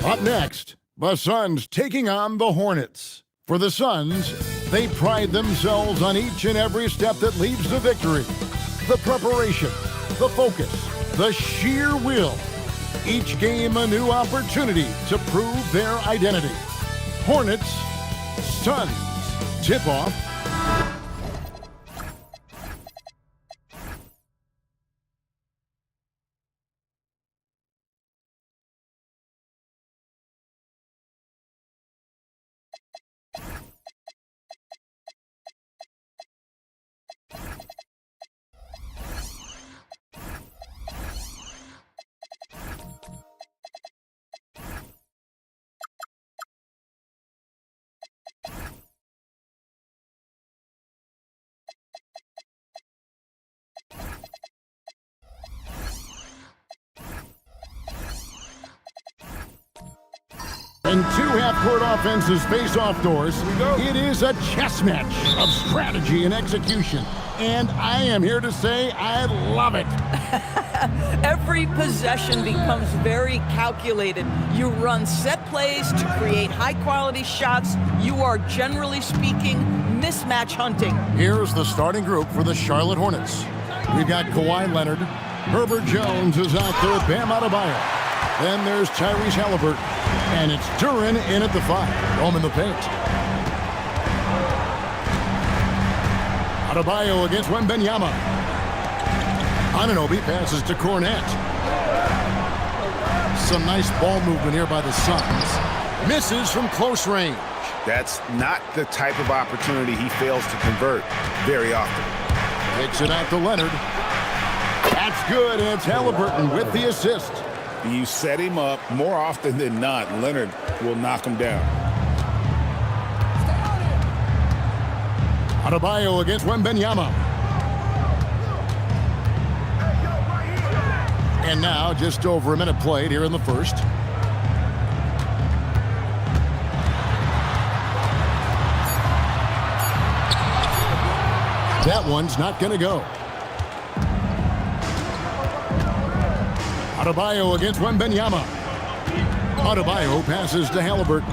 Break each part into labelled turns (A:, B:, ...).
A: Up next, the Suns taking on the Hornets. For the Suns, they pride themselves on each and every step that leads to victory. The preparation, the focus, the sheer will. Each game a new opportunity to prove their identity. Hornets, Suns, tip-off. And two half-court offenses face off doors. It is a chess match of strategy and execution. And I am here to say I love it.
B: Every possession becomes very calculated. You run set plays to create high-quality shots. You are, generally speaking, mismatch hunting.
A: Here's the starting group for the Charlotte Hornets. We've got Kawhi Leonard. Herbert Jones is out there with Bam Adebayo. Then there's Tyrese Halliburton. And it's Duran in at the 5. Home in the paint. Adebayo against Wembanyama. Anunoby passes to Cornet. Some nice ball movement here by the Suns. Misses from close range.
C: That's not the type of opportunity he fails to convert very often.
A: Takes it out to Leonard. That's good, and it's Halliburton with the assist.
C: You set him up, more often than not, Leonard will knock him down.
A: Adebayo against Wembanyama. And now, just over a minute played here in the first. That one's not going to go. Adebayo against Wembanyama. Adebayo passes to Halliburton.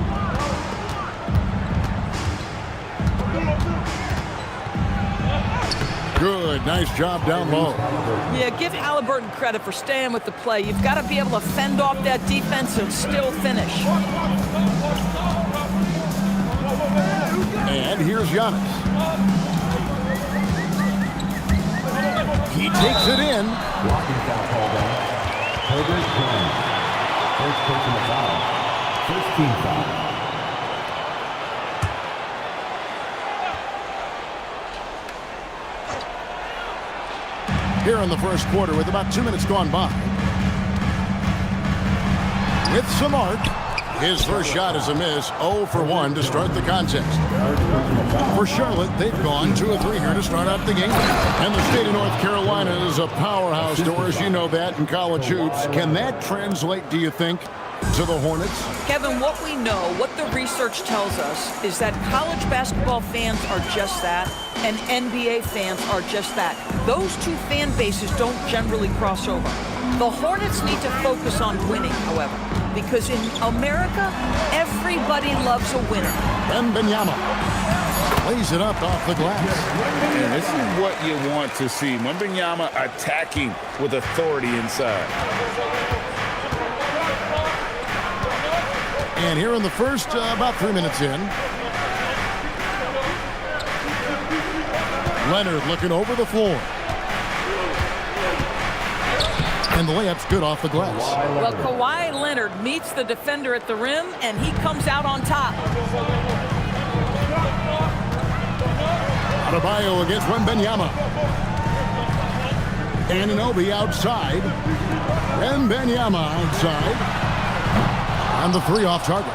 A: Good, nice job down low.
B: Yeah, give Halliburton credit for staying with the play. You've got to be able to fend off that defense and still finish.
A: And here's Giannis. He takes it in.
D: Blocking foul called down. Herbert Jones. First personal foul. First team foul.
A: Here in the first quarter with about 2 minutes gone by. With some arc. His first shot is a miss. 0 for 1 to start the contest. For Charlotte, they've gone 2 of 3 here to start out the game. And the state of North Carolina is a powerhouse, Doris. You know that in college hoops. Can that translate, do you think, to the Hornets?
B: Kevin, what we know, what the research tells us, is that college basketball fans are just that, and NBA fans are just that. Those two fan bases don't generally cross over. The Hornets need to focus on winning, however, because in America, everybody loves a winner.
A: Wembanyama lays it up off the glass.
C: And this is what you want to see. Wembanyama attacking with authority inside.
A: And here in the first, about 3 minutes in. Leonard looking over the floor. And the layup's good off the glass.
B: Well, Kawhi Leonard meets the defender at the rim, and he comes out on top.
A: Adebayo against Wembanyama. Anunoby outside. Wembanyama outside. And the 3 off target.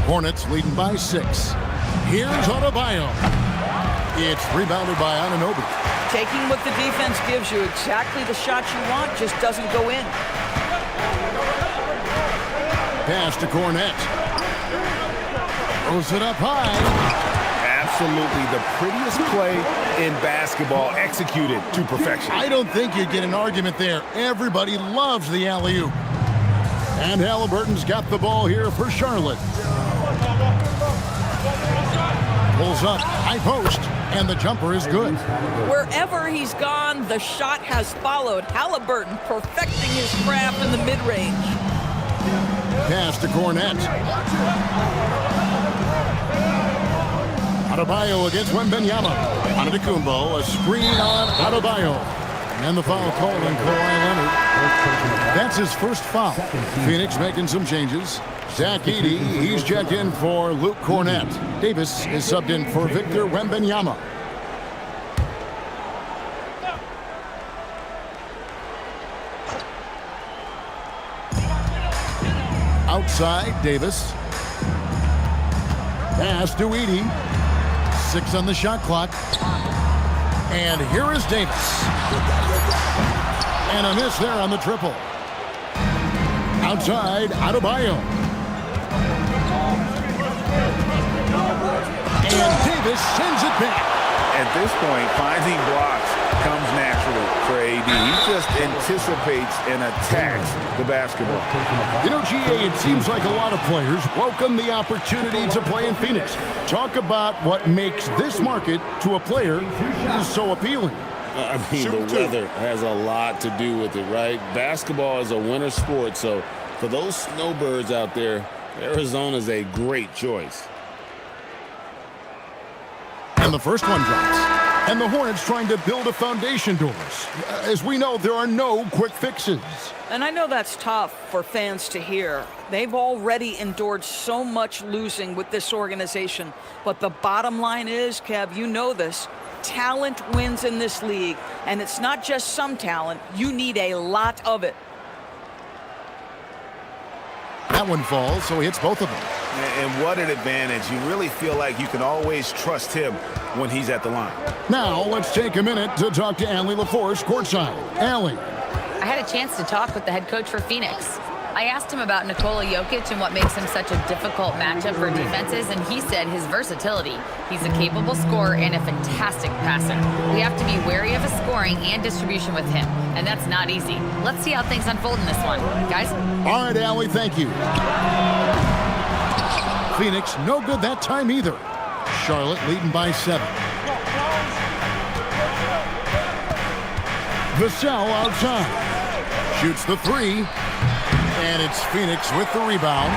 A: Hornets leading by 6. Here's Adebayo. It's rebounded by Anunoby.
B: Taking what the defense gives you, exactly the shot you want, just doesn't go in.
A: Pass to Cornet. Throws it up high.
C: Absolutely the prettiest play in basketball, executed to perfection.
A: I don't think you get an argument there. Everybody loves the alley-oop. And Halliburton's got the ball here for Charlotte. Pulls up, high post, and the jumper is good.
B: Wherever he's gone, the shot has followed. Halliburton perfecting his craft in the mid-range.
A: Pass to Cornette. Adebayo against Wembanyama. Antetokounmpo, a screen on Adebayo. And the foul call on Kawhi Leonard. That's his first foul. Phoenix making some changes. Zach Edey, he's checked in for Luke Cornette. Davis is subbed in for Victor Wembanyama. Outside, Davis. Pass to Edey. 6 on the shot clock. And here is Davis. And a miss there on the triple. Outside, Adebayo. And Davis sends it back.
C: At this point, finding blocks comes naturally for AD. He just anticipates and attacks the basketball.
A: You know, GA, it seems like a lot of players welcome the opportunity to play in Phoenix. Talk about what makes this market to a player so appealing.
C: I mean, the weather has a lot to do with it, right? Basketball is a winter sport, so for those snowbirds out there, Arizona's a great choice.
A: And the first one drops. And the Hornets trying to build a foundation doors. As we know, there are no quick fixes.
B: And I know that's tough for fans to hear. They've already endured so much losing with this organization. But the bottom line is, Kev, you know this, talent wins in this league. And it's not just some talent. You need a lot of it.
A: That one falls, so he hits both of them.
E: And what an advantage. You really feel like you can always trust him when he's at the line.
A: Now, let's take a minute to talk to Allie LaForce courtside. Allie.
F: I had a chance to talk with the head coach for Phoenix. I asked him about Nikola Jokic and what makes him such a difficult matchup for defenses, and he said his versatility. He's a capable scorer and a fantastic passer. We have to be wary of his scoring and distribution with him, and that's not easy. Let's see how things unfold in this one. Guys?
A: All right, Allie, thank you. Phoenix, no good that time either. Charlotte leading by 7. Vassell outside. Shoots the 3. And it's Phoenix with the rebound.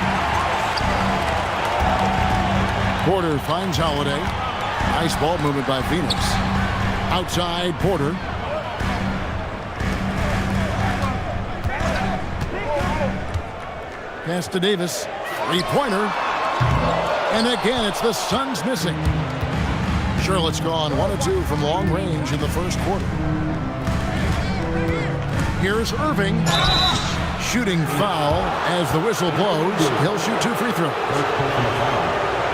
A: Porter finds Holiday. Nice ball movement by Phoenix. Outside, Porter. Pass to Davis. Three-pointer. And again, it's the Suns missing. Charlotte's gone 1 of 2 from long range in the first quarter. Here's Irving. Shooting foul as the whistle blows. He'll shoot 2 free throws.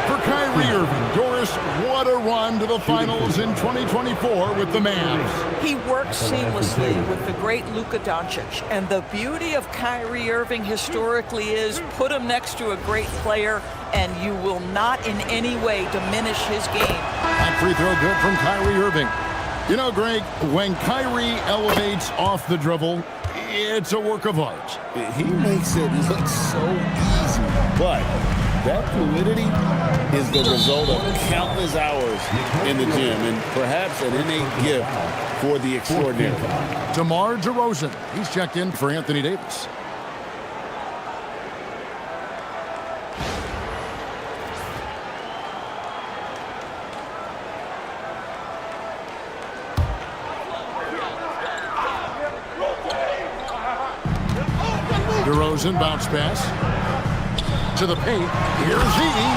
A: For Kyrie Irving, Doris, what a run to the finals in 2024 with the Mavs.
B: He works seamlessly with the great Luka Doncic. And the beauty of Kyrie Irving historically is put him next to a great player and you will not in any way diminish his game.
A: That free throw good from Kyrie Irving. You know, Greg, when Kyrie elevates off the dribble, it's a work of art.
C: He makes it look so easy, but that fluidity is the result of countless hours in the gym and perhaps an innate gift for the extraordinary.
A: DeMar DeRozan, he's checked in for Anthony Davis. DeRozan bounce pass to the paint. Here's Edey.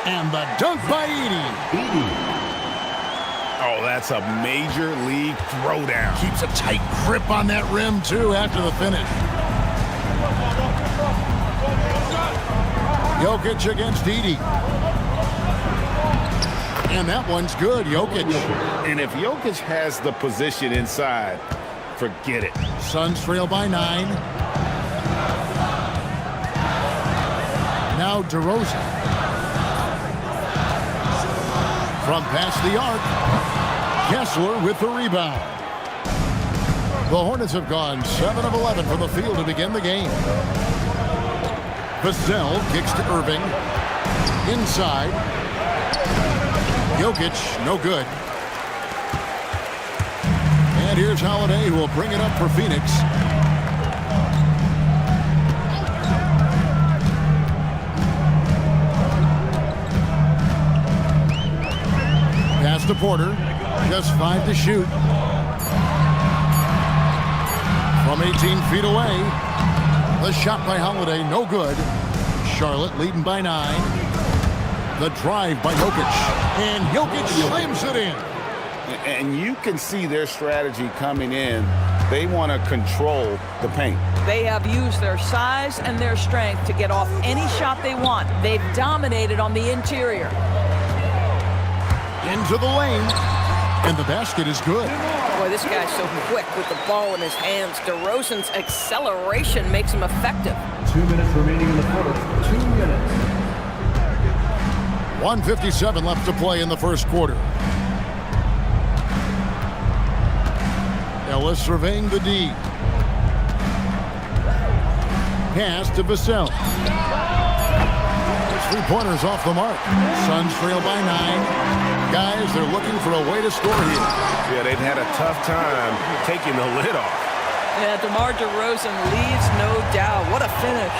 A: And the dunk by Edey.
E: Oh, that's a major league throwdown.
A: Keeps a tight grip on that rim, too, after the finish. Jokic against Edey. And that one's good, Jokic.
C: And if Jokic has the position inside, forget it.
A: Suns trail by 9. Now DeRozan. From past the arc, Kessler with the rebound. The Hornets have gone 7 of 11 from the field to begin the game. Vassell kicks to Irving. Inside. Jokic, no good. And here's Holiday, who will bring it up for Phoenix. Pass to Porter. Just 5 to shoot. From 18 feet away. The shot by Holiday, no good. Charlotte leading by 9. The drive by Jokic. And Jokic slams it in.
C: And you can see their strategy coming in. They want to control the paint.
B: They have used their size and their strength to get off any shot they want. They've dominated on the interior.
A: Into the lane. And the basket is good.
B: Boy, this guy's so quick with the ball in his hands. DeRozan's acceleration makes him effective.
D: 2 minutes remaining in the first. 2 minutes.
A: 1:57 left to play in the first quarter. Ellis surveying the D. Pass to Vassell. Three-pointers off the mark. Suns trail by 9. Guys, they're looking for a way to score here.
E: Yeah, they've had a tough time taking the lid off.
B: Yeah, DeMar DeRozan leads, no doubt. What a finish.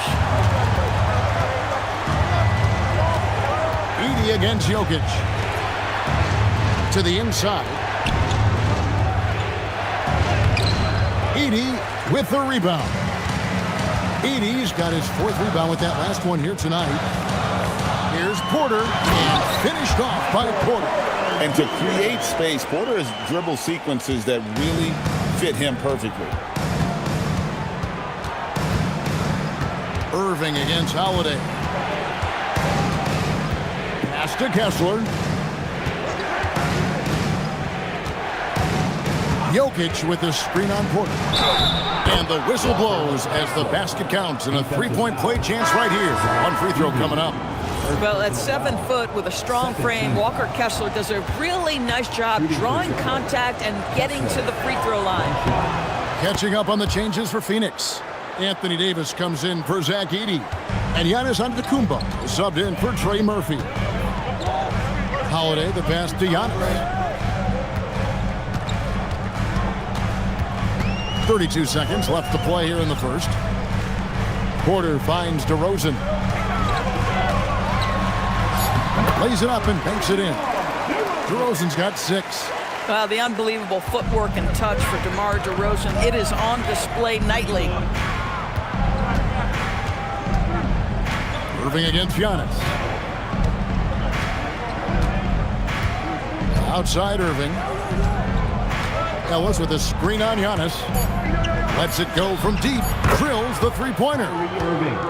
A: Edey against Jokic. To the inside. Edey with the rebound. Edey's got his 4th rebound with that last one here tonight. Here's Porter, and finished off by Porter.
C: And to create space, Porter has dribble sequences that really fit him perfectly.
A: Irving against Holiday. Pass to Kessler. Jokic with the screen on Porter. And the whistle blows as the basket counts, and a 3-point play chance right here. One free throw coming up.
B: Well, at 7 foot with a strong frame, Walker Kessler does a really nice job drawing contact and getting to the free throw line.
A: Catching up on the changes for Phoenix. Anthony Davis comes in for Zach Edey. And Giannis Antetokounmpo subbed in for Trey Murphy. Holiday, the pass to Giannis. 32 seconds left to play here in the first. Porter finds DeRozan. Lays it up and banks it in. DeRozan's got 6.
B: Wow, the unbelievable footwork and touch for DeMar DeRozan. It is on display nightly.
A: Irving against Giannis. Outside Irving. Ellis with a screen on Giannis. Lets it go from deep. Drills the three-pointer.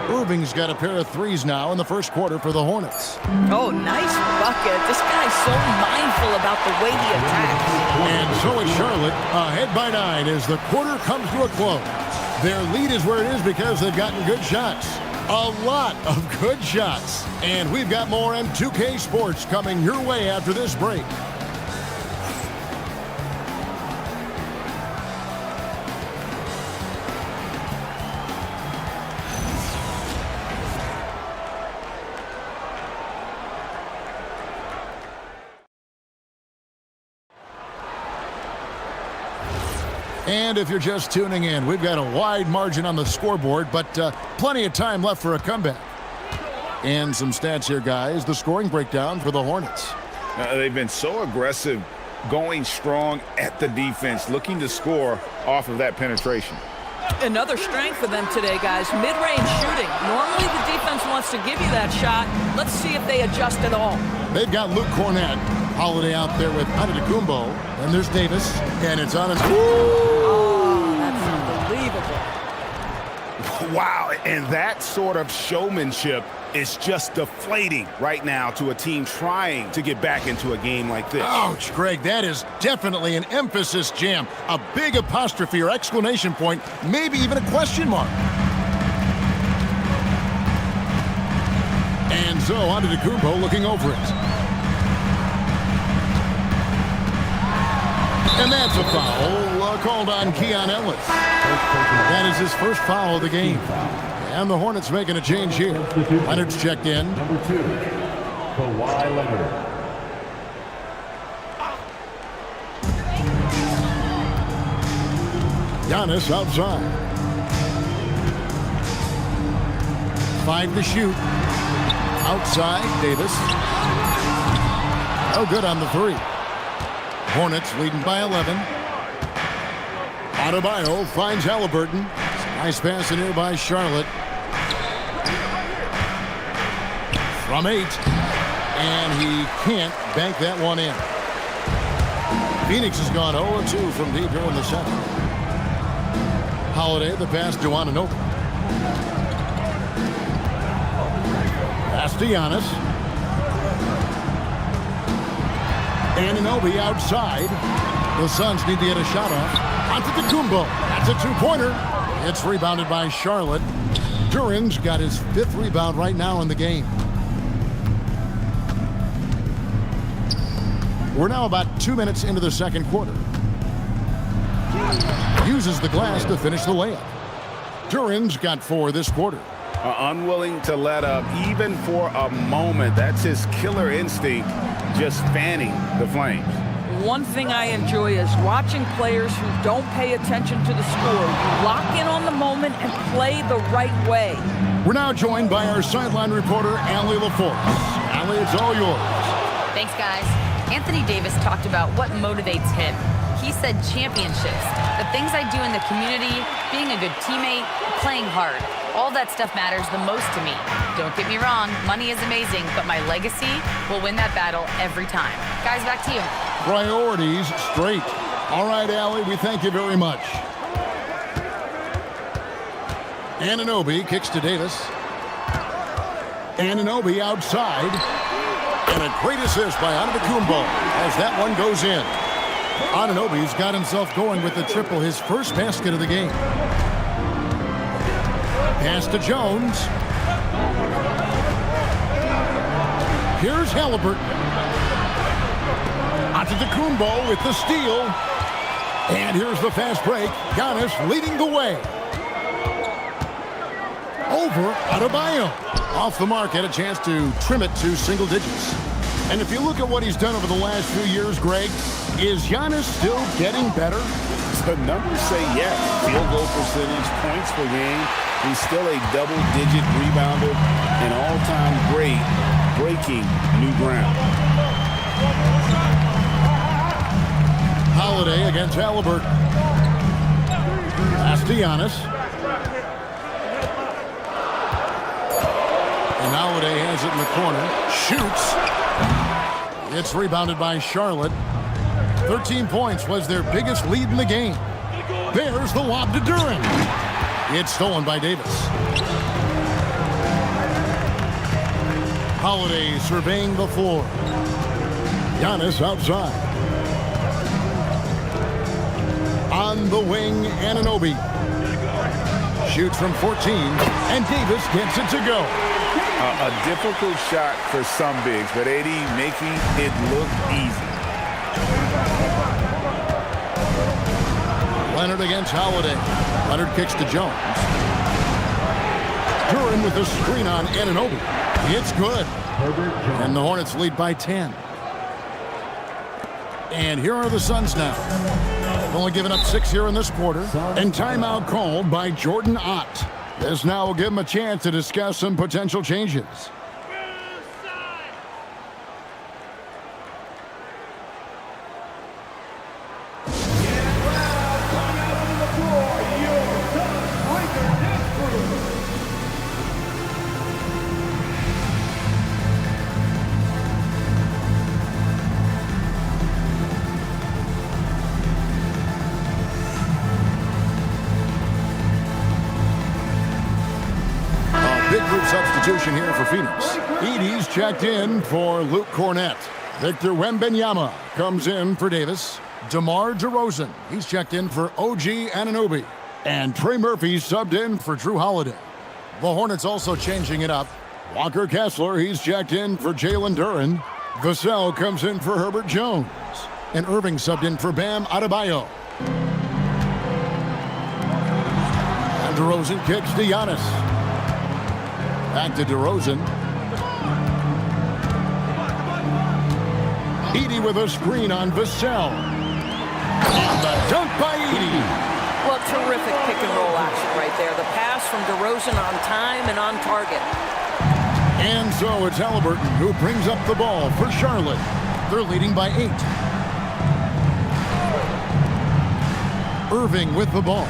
A: Irving's got a pair of threes now in the first quarter for the Hornets.
B: Oh, nice bucket. This guy's so mindful about the way he attacks.
A: And so is Charlotte, ahead by 9 as the quarter comes to a close. Their lead is where it is because they've gotten good shots. A lot of good shots. And we've got more M2K Sports coming your way after this break. And if you're just tuning in, we've got a wide margin on the scoreboard, but plenty of time left for a comeback. And some stats here, guys. The scoring breakdown for the Hornets.
E: They've been so aggressive, going strong at the defense, looking to score off of that penetration.
B: Another strength for them today, guys. Mid-range shooting. Normally the defense wants to give you that shot. Let's see if they adjust at all.
A: They've got Luke Cornett. Holiday out there with Antetokounmpo. And there's Davis. And it's on his...
B: Oh, that's unbelievable.
E: Wow, and that sort of showmanship is just deflating right now to a team trying to get back into a game like this.
A: Ouch, Greg, that is definitely an emphasis jam. A big apostrophe or exclamation point, maybe even a question mark. And so Antetokounmpo looking over it. And that's a foul called on Keon Ellis. That is his first foul of the game. And the Hornets making a change here. Leonard's checked in.
D: Number 2, Kawhi Leonard.
A: Giannis outside. 5 to shoot. Outside, Davis. Oh, good on the 3. Hornets leading by 11. Adebayo finds Halliburton. Nice pass in here by Charlotte. From 8. And he can't bank that one in. Phoenix has gone 0-2 from deep here in the second. Holiday, the pass to Anunoby. Pass to Giannis. Anunoby outside. The Suns need to get a shot off. Antetokounmpo. That's a two-pointer. It's rebounded by Charlotte. Duran's got his 5th rebound right now in the game. We're now about 2 minutes into the second quarter. Uses the glass to finish the layup. Duran's got 4 this quarter.
E: Unwilling to let up even for a moment. That's his killer instinct, just fanning the flames.
B: One thing I enjoy is watching players who don't pay attention to the score. You lock in on the moment and play the right way.
A: We're now joined by our sideline reporter, Allie LaForce. Allie, it's all yours.
F: Thanks, guys. Anthony Davis talked about what motivates him. He said championships, the things I do in the community, being a good teammate, playing hard. All that stuff matters the most to me. Don't get me wrong, money is amazing, but my legacy will win that battle every time. Guys, back to you.
A: Priorities straight. All right, Allie, we thank you very much. Anunoby kicks to Davis. Anunoby outside. And a great assist by Antetokounmpo as that one goes in. Anunoby's got himself going with the triple, his first basket of the game. Pass to Jones. Here's Halliburton. Antetokounmpo with the steal. And here's the fast break. Giannis leading the way. Over Adebayo. Off the mark, had a chance to trim it to single digits. And if you look at what he's done over the last few years, Greg, is Giannis still getting better?
E: The numbers say yes. Field goal percentage, points per game. He's still a double-digit rebounder, an all-time great, breaking new ground.
A: Holiday against Halliburton. Pass to Giannis. And Holiday has it in the corner. Shoots. It's rebounded by Charlotte. 13 points was their biggest lead in the game. There's the lob to Duran. It's stolen by Davis. Holiday surveying the floor. Giannis outside. On the wing, Anunoby. Shoots from 14, and Davis gets it to go.
E: A difficult shot for some bigs, but AD making it look easy.
A: Leonard against Holiday. Leonard kicks to Jones. Duran with the screen on Anunoby. It's good. And the Hornets lead by 10. And here are the Suns now. They've only given up 6 here in this quarter. And timeout called by Jordan Ott. This now will give them a chance to discuss some potential changes. Big group substitution here for Phoenix. Edey's checked in for Luke Cornett. Victor Wembanyama comes in for Davis. DeMar DeRozan, he's checked in for OG Anunoby. And Trey Murphy subbed in for Drew Holiday. The Hornets also changing it up. Walker Kessler, he's checked in for Jalen Duran. Vassell comes in for Herbert Jones. And Irving subbed in for Bam Adebayo. And DeRozan kicks to Giannis. Back to DeRozan. Edey with a screen on Vassell. And the dunk by Edey.
B: Well, terrific pick and roll action right there. The pass from DeRozan on time and on target.
A: And so it's Halliburton who brings up the ball for Charlotte. They're leading by 8. Irving with the ball.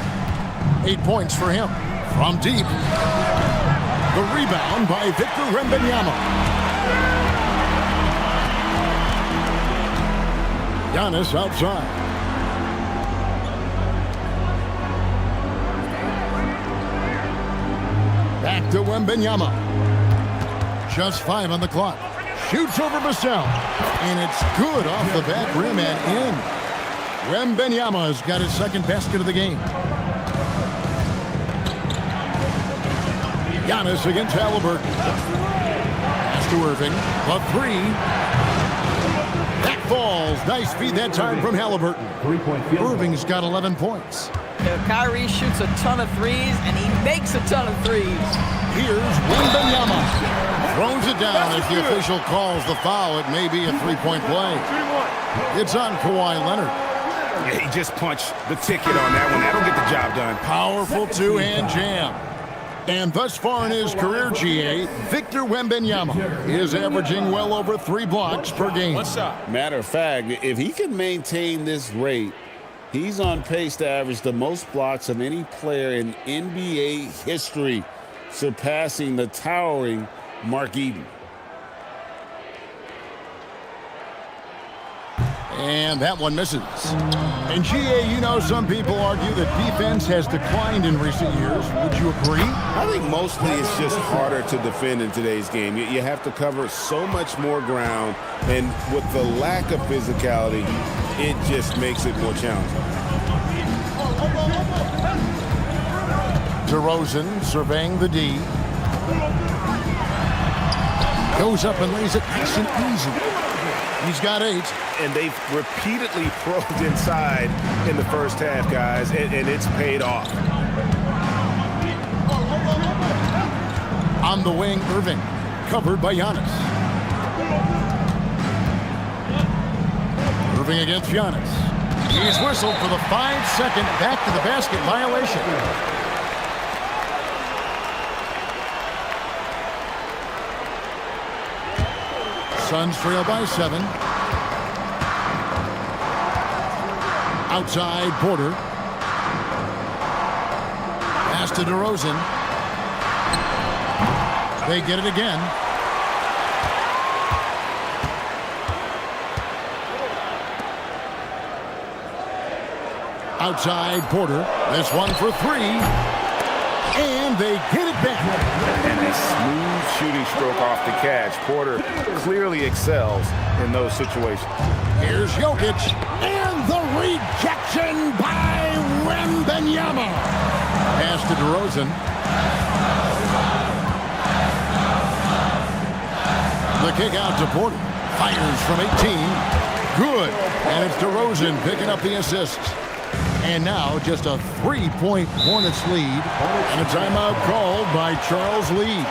A: 8 points for him. From deep. The rebound by Victor Wembanyama. Giannis outside. Back to Wembanyama. Just 5 on the clock. Shoots over Vassell. And it's good off the back rim and in. Wembanyama's got his second basket of the game. Giannis against Halliburton. Pass to Irving. A 3. That falls. Nice feed that time from Halliburton.
D: 3-point field.
A: Irving's got 11 points.
B: Kyrie shoots a ton of threes, and he makes a ton of threes.
A: Here's Wembanyama. Throws it down. If the official calls the foul, it may be a 3-point play. It's on Kawhi Leonard.
E: Yeah, he just punched the ticket on that one. That'll get the job done.
A: Powerful two-hand jam. And thus far in his career, GA, Victor Wembanyama is averaging well over 3 blocks per game.
C: Matter of fact, if he can maintain this rate, he's on pace to average the most blocks of any player in NBA history, surpassing the towering Mark Eaton.
A: And that one misses. And GA, you know, some people argue that defense has declined in recent years. Would you agree?
C: I think mostly it's just harder to defend in today's game. You have to cover so much more ground, and with the lack of physicality, it just makes it more challenging.
A: DeRozan surveying the D. Goes up and lays it nice and easy. He's got 8.
E: And they've repeatedly probed inside in the first half, guys, and it's paid off.
A: On the wing, Irving. Covered by Giannis. Irving against Giannis. He's whistled for the 5-second back to the basket violation. Suns trail by 7. Outside, Porter. Pass to DeRozan. They get it again. Outside, Porter. This one for 3. And they get it back.
E: And a smooth shooting stroke off the catch. Porter clearly excels in those situations.
A: Here's Jokic. And the rejection by Wembanyama. Pass to DeRozan. The kick out to Porter. Fires from 18. Good. And it's DeRozan picking up the assist. And now just a 3-point Hornets lead. And a timeout called by Charles Lee.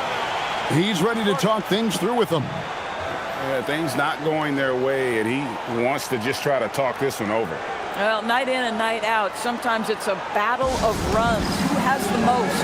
A: He's ready to talk things through with them.
E: Yeah, things not going their way, and he wants to just try to talk this one over.
B: Well, night in and night out, sometimes it's a battle of runs. Who has the most?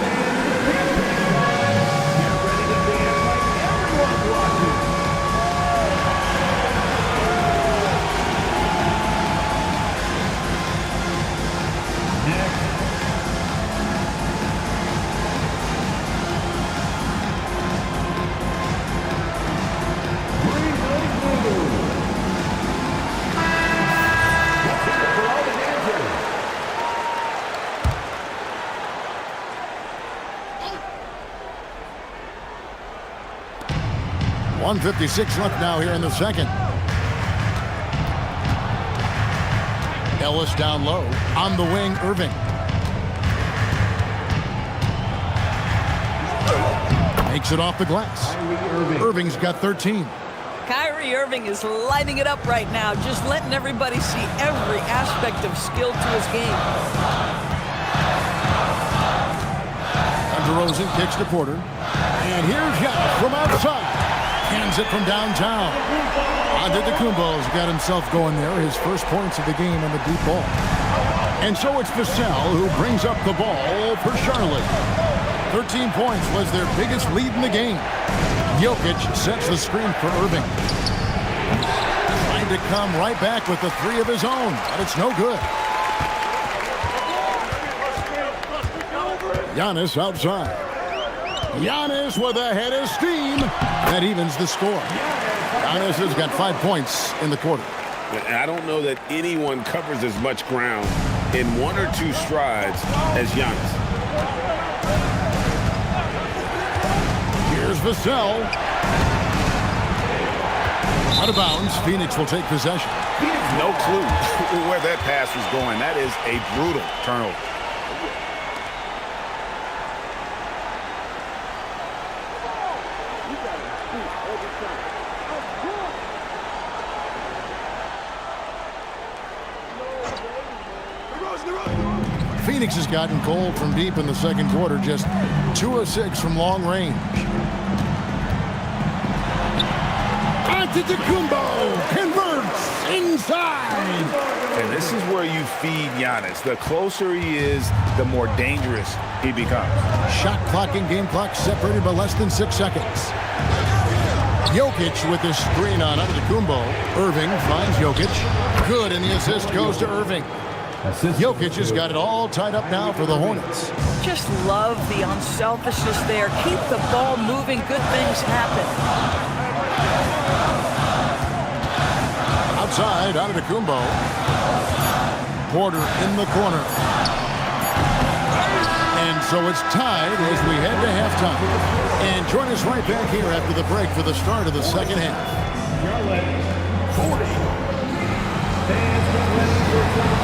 A: .156 left now here in the second. Ellis down low. On the wing, Irving. Makes it off the glass. Irving's got 13.
B: Kyrie Irving is lighting it up right now, just letting everybody see every aspect of skill to his game.
A: DeRozan kicks to Porter. And here's Giannis from outside. Hands it from downtown. Antetokounmpo's got himself going there. His first points of the game on the deep ball. And so it's Vassell who brings up the ball for Charlotte. 13 points was their biggest lead in the game. Jokic sets the screen for Irving. Trying to come right back with the three of his own, but it's no good. Giannis outside. Giannis with a head of steam. That evens the score. Giannis has got 5 points in the quarter.
E: I don't know that anyone covers as much ground in 1 or 2 strides as Giannis.
A: Here's Vassell. Out of bounds. Phoenix will take possession.
E: No clue where that pass was going. That is a brutal turnover.
A: Phoenix has gotten cold from deep in the second quarter, just 2 of 6 from long range. Antetokounmpo converts inside.
E: And this is where you feed Giannis. The closer he is, the more dangerous he becomes.
A: Shot clock and game clock separated by less than 6 seconds. Jokic with the screen on Antetokounmpo. Irving finds Jokic. Good, and the assist goes to Irving. Jokic has got it all tied up now for the Hornets.
B: Just love the unselfishness there. Keep the ball moving. Good things happen.
A: Outside, Antetokounmpo. Porter in the corner. And so it's tied as we head to halftime. And join us right back here after the break for the start of the second half.
D: 40. Fans get ready for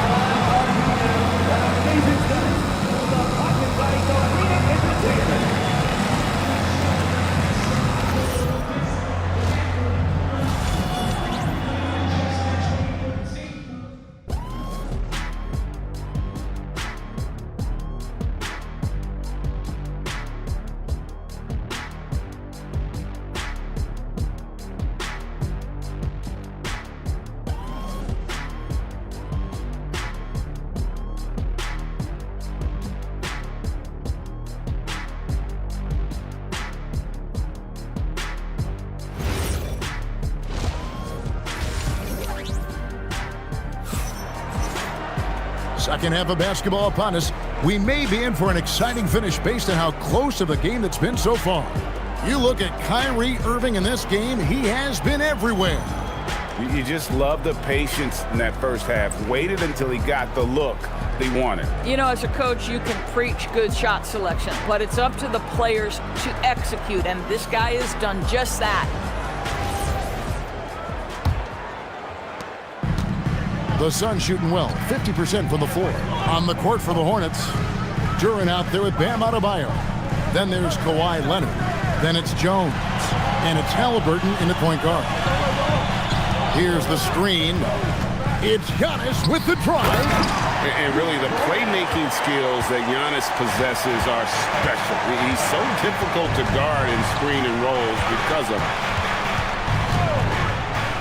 A: Second half of basketball upon us. We may be in for an exciting finish based on how close of a game that's been so far. You look at Kyrie Irving in this game, he has been everywhere.
E: You just love the patience in that first half. Waited until he got the look they wanted.
B: You know, as a coach, you can preach good shot selection, but it's up to the players to execute, and this guy has done just that.
A: The Suns shooting well, 50% from the floor. On the court for the Hornets, Duran out there with Bam Adebayo. Then there's Kawhi Leonard. Then it's Jones. And it's Halliburton in the point guard. Here's the screen. It's Giannis with the drive.
E: And really, the playmaking skills that Giannis possesses are special. He's so difficult to guard in screen and rolls because of it.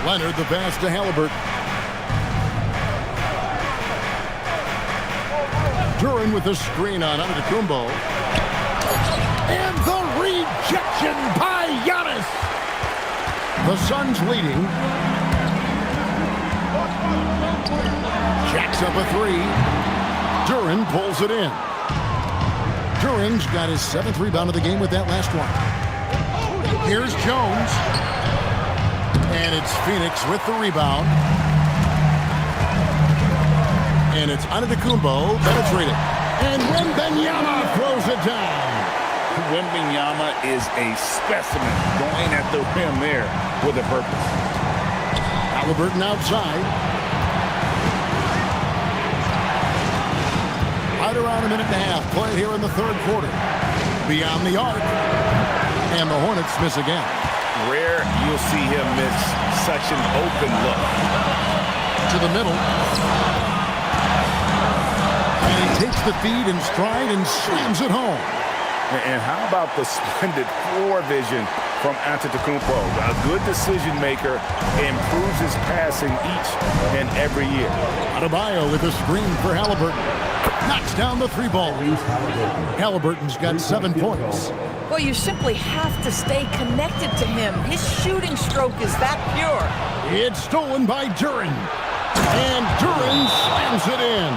A: Leonard, the pass to Halliburton. Duran with the screen on Antetokounmpo. And the rejection by Giannis. The Suns leading. Jacks up a three. Duran pulls it in. Duran's got his 7th rebound of the game with that last one. Here's Jones. And it's Phoenix with the rebound. And it's Antetokounmpo penetrating. And Wembanyama throws it down.
E: Wembanyama is a specimen going at the rim there with a purpose.
A: Halliburton outside. Right around a minute and a half played here in the third quarter. Beyond the arc. And the Hornets miss again.
E: Rare you'll see him miss such an open look.
A: To the middle. And he takes the feed in stride and slams it home.
E: And how about the splendid floor vision from Antetokounmpo? A good decision maker, improves his passing each and every year.
A: Adebayo with a screen for Halliburton. Knocks down the three ball. Halliburton's got 7 points.
B: Well, you simply have to stay connected to him. His shooting stroke is that pure.
A: It's stolen by Duren. And Duren slams it in.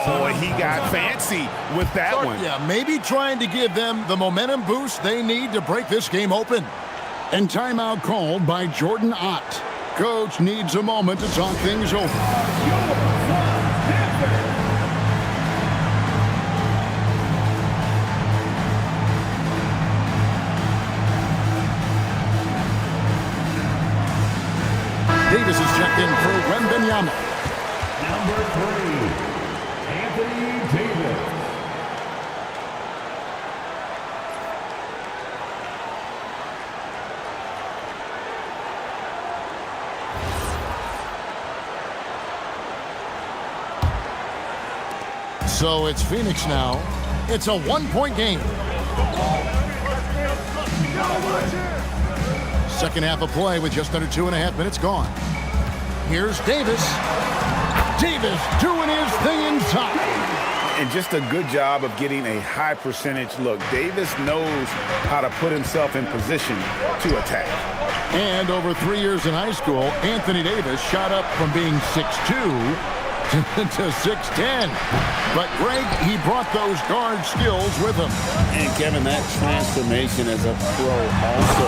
E: Oh, he got fancy with that one.
A: Yeah, maybe trying to give them the momentum boost they need to break this game open. And timeout called by Jordan Ott. Coach needs a moment to talk things over. Davis is checked in for Wembanyama.
D: Number 3, Anthony Davis.
A: So it's Phoenix now. It's a 1-point game. Second half of play with just under 2.5 minutes gone. Here's Davis. Davis doing his thing inside.
E: And just a good job of getting a high percentage look. Davis knows how to put himself in position to attack.
A: And over 3 years in high school, Anthony Davis shot up from being 6'2" to 6'10". But Greg, he brought those guard skills with him.
E: And Kevin, that transformation as a pro also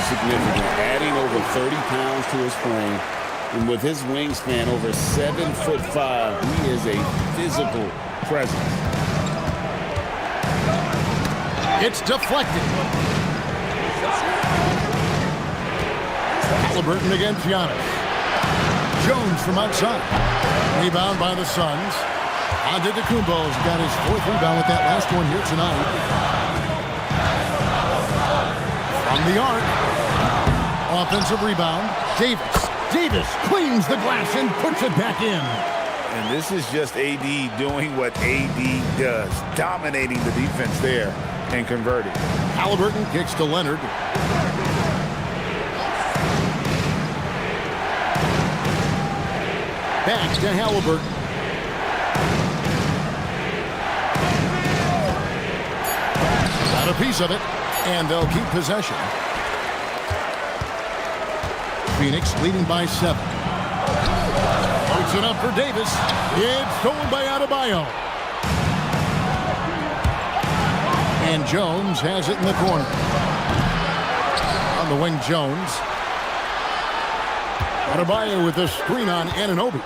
E: significant. Adding over 30 pounds to his frame. And with his wingspan over 7'5", he is a physical presence.
A: It's deflected. Halliburton against Giannis. Jones from outside. Rebound by the Suns. Antetokounmpo's got his 4th rebound with that last one here tonight. From the arc. Offensive rebound. Davis cleans the glass and puts it back in.
E: And this is just AD doing what AD does. Dominating the defense there and converting.
A: Halliburton kicks to Leonard. Back to Halliburton. Got a piece of it, and they'll keep possession. Phoenix leading by 7. Puts it up for Davis. It's stolen by Adebayo. And Jones has it in the corner. On the wing, Jones. Adebayo with the screen on Anunoby.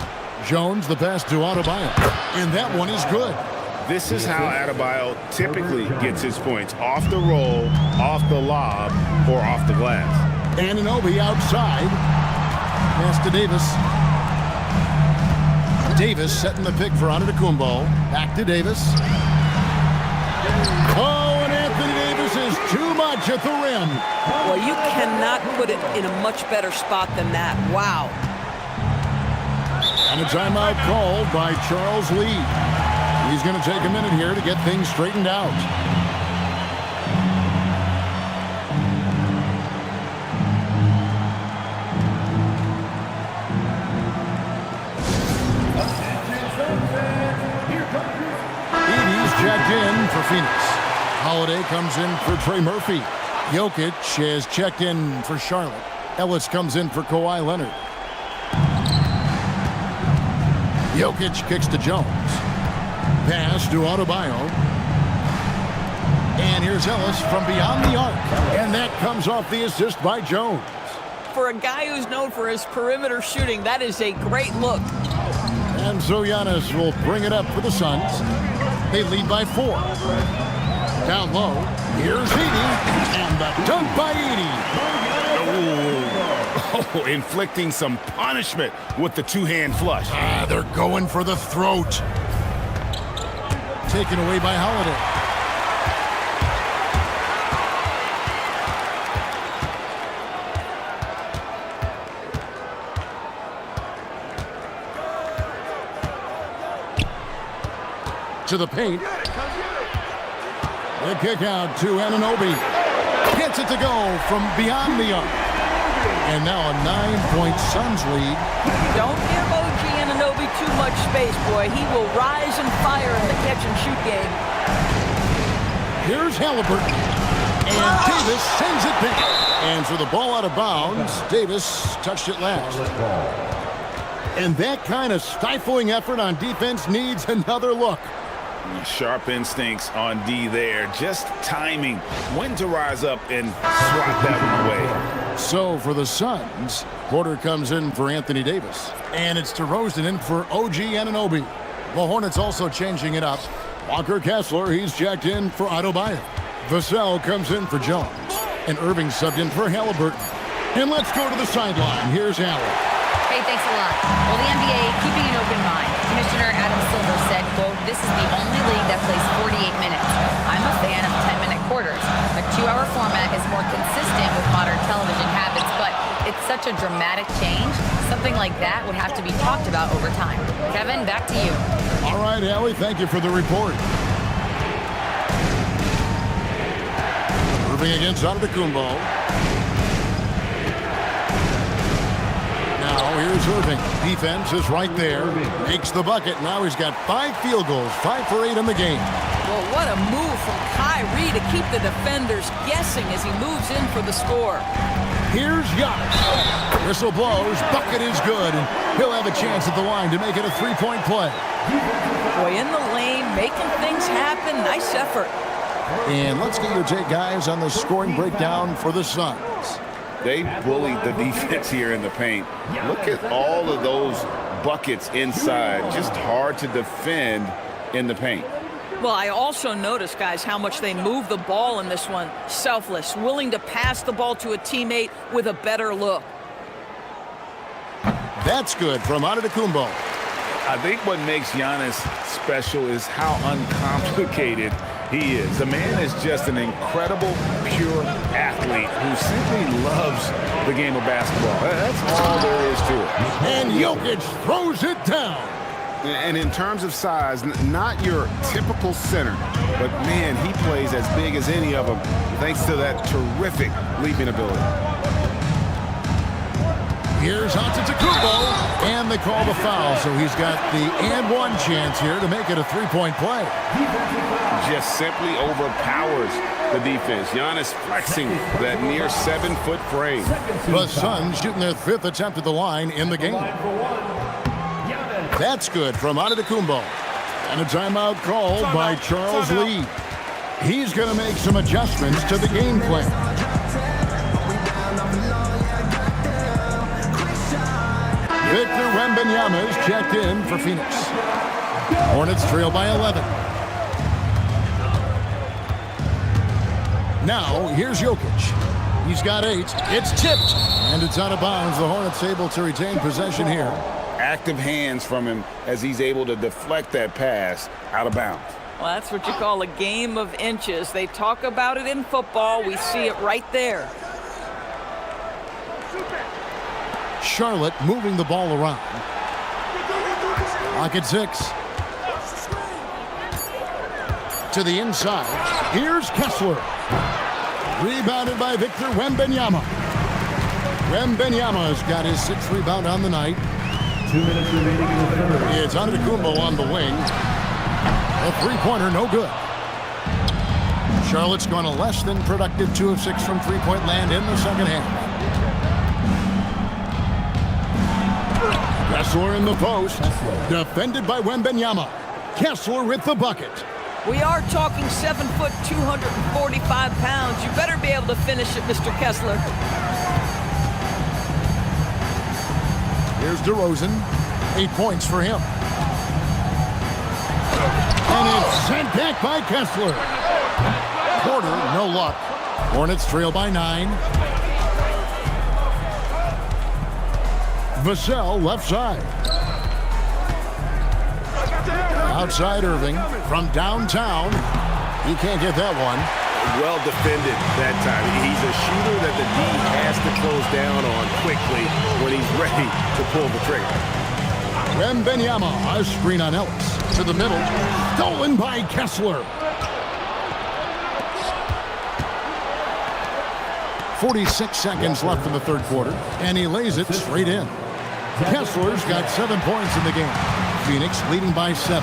A: Jones the pass to Adebayo. And that one is good.
E: This is how Adebayo typically gets his points. Off the roll, off the lob, or off the glass.
A: Anunoby outside. Pass to Davis. Davis setting the pick for Antetokounmpo. Back to Davis. Oh, and Anthony Davis is too much at the rim.
B: Well, you cannot put it in a much better spot than that. Wow.
A: And a timeout called by Charles Lee. He's going to take a minute here to get things straightened out. Checked in for Phoenix. Holiday comes in for Trey Murphy. Jokic has checked in for Charlotte. Ellis comes in for Kawhi Leonard. Jokic kicks to Jones. Pass to Adebayo. And here's Ellis from beyond the arc. And that comes off the assist by Jones.
B: For a guy who's known for his perimeter shooting, that is a great look.
A: And so Giannis will bring it up for the Suns. They lead by 4. Down low, here's Edey, and the dunk by Edey.
E: Oh, inflicting some punishment with the two-hand flush.
A: They're going for the throat. Taken away by Holiday. To the paint. The kick out to Anunoby. Gets it to go from beyond the arc. And now a 9-point Suns lead.
B: Don't give OG Anunoby too much space, boy. He will rise and fire in the catch-and-shoot game.
A: Here's Halliburton. And Davis sends it back. And so the ball out of bounds. Davis touched it last. And that kind of stifling effort on defense needs another look.
C: Sharp instincts on D there. Just timing when to rise up and swat that one away.
A: So for the Suns, Porter comes in for Anthony Davis. And it's DeRozan in for OG Anunoby. The Hornets also changing it up. Walker Kessler, he's jacked in for Adebayo. Vassell comes in for Jones. And Irving subbed in for Halliburton. And let's go to the sideline. Here's Allen.
F: Hey, thanks a lot. Well, the NBA keeping an open mind. Commissioner Adam Silver said, quote, "This is the only league that plays 48 minutes. I'm a fan of 10-minute quarters. A 2-hour format is more consistent with modern television habits, but it's such a dramatic change. Something like that would have to be talked about over time." Kevin, back to you.
A: All right, Allie, thank you for the report. Irving against Antetokounmpo. Now here's Irving. Defense is right there. Makes the bucket. Now he's got 5 field goals, 5 for 8 in the game.
B: Well, what a move from Kyrie to keep the defenders guessing as he moves in for the score.
A: Here's Giannis. Whistle blows. Bucket is good, and he'll have a chance at the line to make it a 3-point play.
B: Boy, in the lane, making things happen. Nice effort.
A: And let's get your take, guys, on the scoring breakdown for the Suns.
C: They bullied the defense here in the paint. Look at all of those buckets inside. Just hard to defend in the paint.
B: Well, I also noticed, guys, how much they move the ball in this one. Selfless, willing to pass the ball to a teammate with a better look.
A: That's good from Antetokounmpo.
C: I think what makes Giannis special is how uncomplicated he is. The man is just an incredible, pure athlete who simply loves the game of basketball. That's all there is to it.
A: And Jokic throws it down.
C: And in terms of size, not your typical center, but man, he plays as big as any of them thanks to that terrific leaping ability.
A: Here's Antetokounmpo, and they call the foul, so he's got the and-one chance here to make it a 3-point play.
C: Just simply overpowers the defense. Giannis flexing that near 7-foot frame.
A: The Suns shooting their 5th attempt at the line in the game. That's good from Antetokounmpo. And a timeout called by Charles Lee. He's going to make some adjustments to the game plan. Victor Wembanyama is checked in for Phoenix. Hornets trail by 11. Now, here's Jokic. He's got 8. It's tipped, and it's out of bounds. The Hornets able to retain possession here.
C: Active hands from him as he's able to deflect that pass out of bounds.
B: Well, that's what you call a game of inches. They talk about it in football. We see it right there.
A: Charlotte moving the ball around. Lock at 6. To the inside. Here's Kessler. Rebounded by Victor Wembanyama. Wembanyama's got his 6th rebound on the night.
D: 2 minutes remaining in the third.
A: It's Antetokounmpo on the wing. A 3-pointer, no good. Charlotte's gone a less than productive 2 of 6 from 3-point land in the second half. Kessler in the post. Defended by Wembanyama. Kessler with the bucket.
B: We are talking 7 foot, 245 pounds. You better be able to finish it, Mr. Kessler.
A: Here's DeRozan. 8 points for him. And it's sent back by Kessler. Porter, no luck. Hornets trail by 9. Vassell left side. Outside Irving from downtown. He can't get that one.
C: Well defended that time. He's a shooter that the D has to close down on quickly when he's ready to pull the trigger.
A: Wembanyama, a screen on Ellis. To the middle. Stolen by Kessler. 46 seconds left in the third quarter, and he lays it straight in. Kessler's got 7 points in the game. Phoenix leading by 7.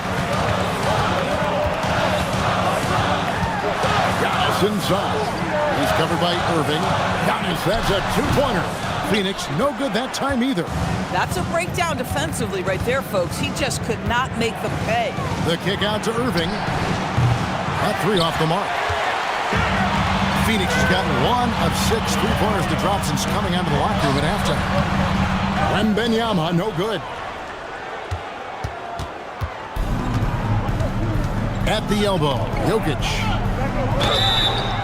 A: Giannis inside. He's covered by Irving. Giannis, that's a two-pointer. Phoenix, no good that time either.
B: That's a breakdown defensively right there, folks. He just could not make them pay.
A: The kick out to Irving. That 3 off the mark. Phoenix has gotten 1 of 6 3-pointers to drop since coming out of the locker room at halftime. Wembanyama, no good. At the elbow, Jokic.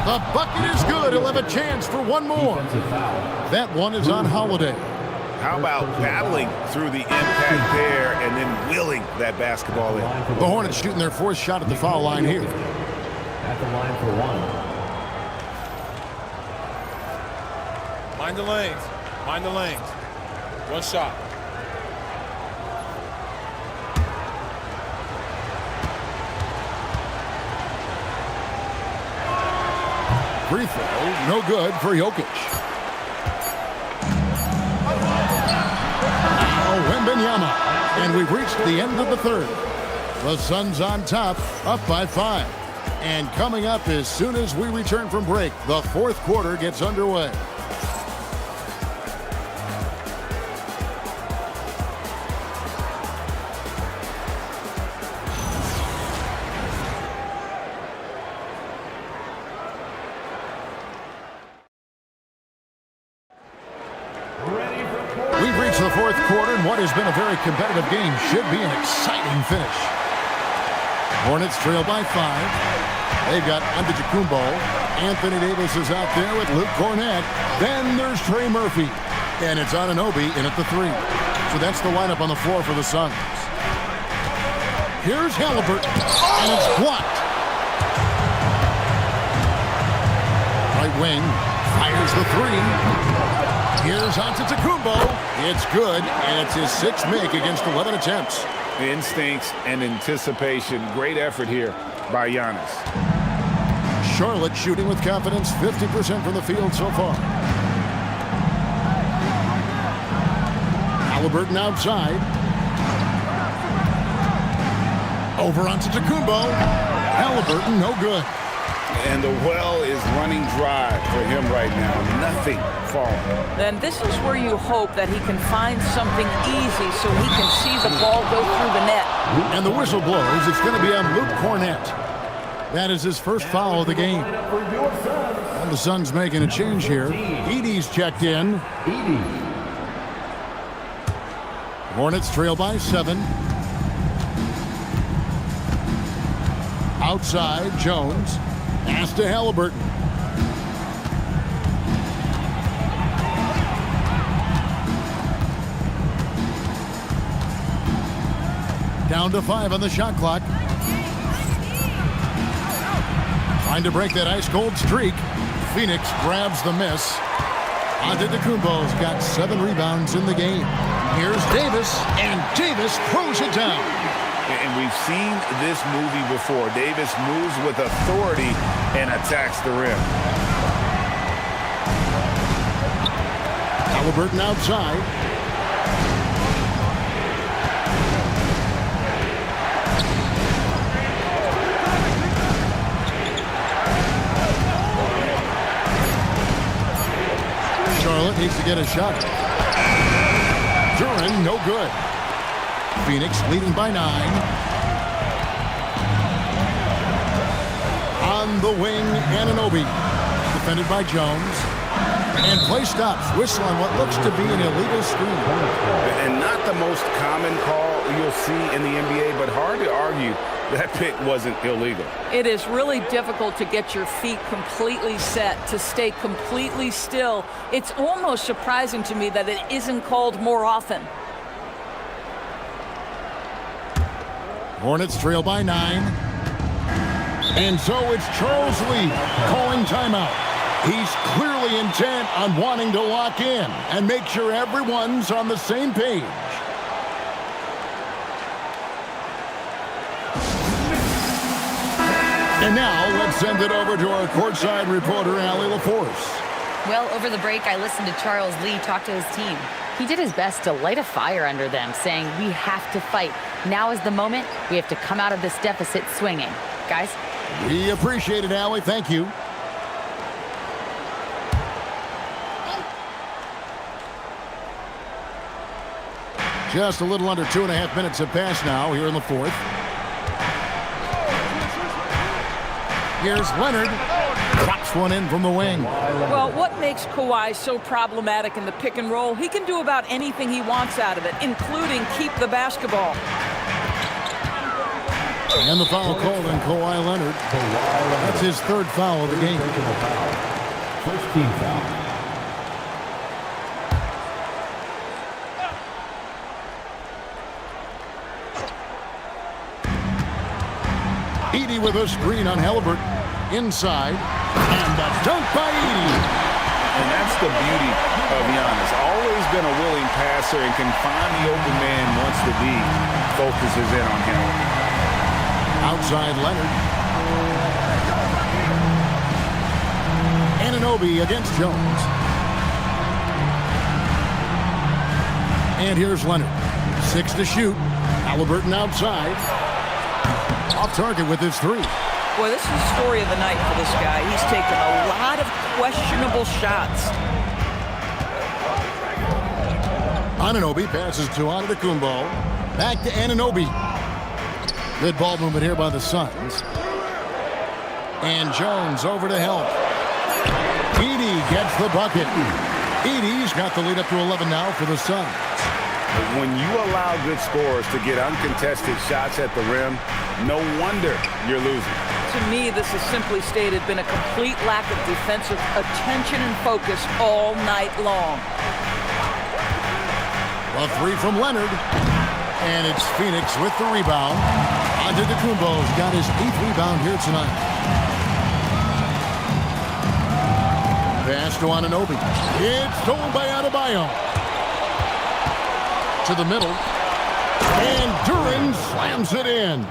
A: The bucket is good. He'll have a chance for one more. That one is on Holiday.
C: How about battling through the impact there and then willing that basketball in?
A: The Hornets shooting their 4th shot at the foul line here.
D: At the line for 1.
G: Mind the lanes. Mind the lanes. One shot.
A: Free throw, no good for Jokic. Now Wembanyama, and we've reached the end of the third. The Suns on top, up by 5. And coming up as soon as we return from break, the 4th quarter gets underway. We've reached the 4th quarter, and what has been a very competitive game should be an exciting finish. Hornets trail by 5. They've got Antetokounmpo. Anthony Davis is out there with Luke Cornett. Then there's Trey Murphy. And it's Anunoby in at the 3. So that's the lineup on the floor for the Suns. Here's Halliburton, and it's blocked. Right wing, fires the 3. Here's Antetokounmpo. It's good, and it's his 6th make against 11 attempts.
C: Instincts and anticipation. Great effort here by Giannis.
A: Charlotte shooting with confidence, 50% from the field so far. Halliburton outside. Over onto Antetokounmpo. Halliburton, no good.
C: And the well is running dry for him right now. Nothing falling.
B: Then this is where you hope that he can find something easy so he can see the ball go through the net.
A: And the whistle blows. It's going to be on Luke Cornett. That is his first foul of the game. And the Suns making a change here. Edey's checked in. Hornets trail by 7. Outside, Jones. Pass to Halliburton. Down to 5 on the shot clock. Trying to break that ice-cold streak. Phoenix grabs the miss. Antetokounmpo's got 7 rebounds in the game. Here's Davis, and Davis throws it down.
C: And we've seen this movie before. Davis moves with authority and attacks the rim.
A: Halliburton outside. Charlotte needs to get a shot. Duran, no good. Phoenix leading by 9. On the wing, Anunoby. Defended by Jones. And play stops. Whistle on what looks to be an illegal screen.
C: And not the most common call you'll see in the NBA, but hard to argue that pick wasn't illegal.
B: It is really difficult to get your feet completely set, to stay completely still. It's almost surprising to me that it isn't called more often.
A: Hornets trail by 9. And so it's Charles Lee calling timeout. He's clearly intent on wanting to lock in and make sure everyone's on the same page. And now let's send it over to our courtside reporter, Allie LaForce.
F: Well, over the break, I listened to Charles Lee talk to his team. He did his best to light a fire under them, saying, we have to fight. Now is the moment. We have to come out of this deficit swinging. Guys?
A: We appreciate it, Allie. Thank you. Just a little under 2.5 minutes have passed now here in the fourth. Here's Leonard. Drops one in from the wing.
B: Well, what makes Kawhi so problematic in the pick and roll? He can do about anything he wants out of it, including keep the basketball.
A: And the foul called on Kawhi Leonard. That's his third foul of the game.
D: First team foul.
A: Edey with a screen on Halliburton. Inside. And the dunk by Edey.
E: And that's the beauty of Giannis. Always been a willing passer and can find the open man once the D focuses in on him.
A: Outside Leonard. Anunoby against Jones. And here's Leonard. 6 to shoot. Halliburton outside. Off target with his three.
B: Boy, this is the story of the night for this guy. He's taken a lot of questionable shots.
A: Anunoby passes to Antetokounmpo. Back to Anunoby. Good ball movement here by the Suns. And Jones over to help. Edey gets the bucket. Edey's got the lead up to 11 now for the Suns.
E: When you allow good scorers to get uncontested shots at the rim, no wonder you're losing.
B: To me, this has simply stated been a complete lack of defensive attention and focus all night long.
A: A three from Leonard. And it's Phoenix with the rebound. Antetokounmpo's got his 8th rebound here tonight. Pass to Anunoby. It's stolen by Adebayo. To the middle. And Duran slams it in.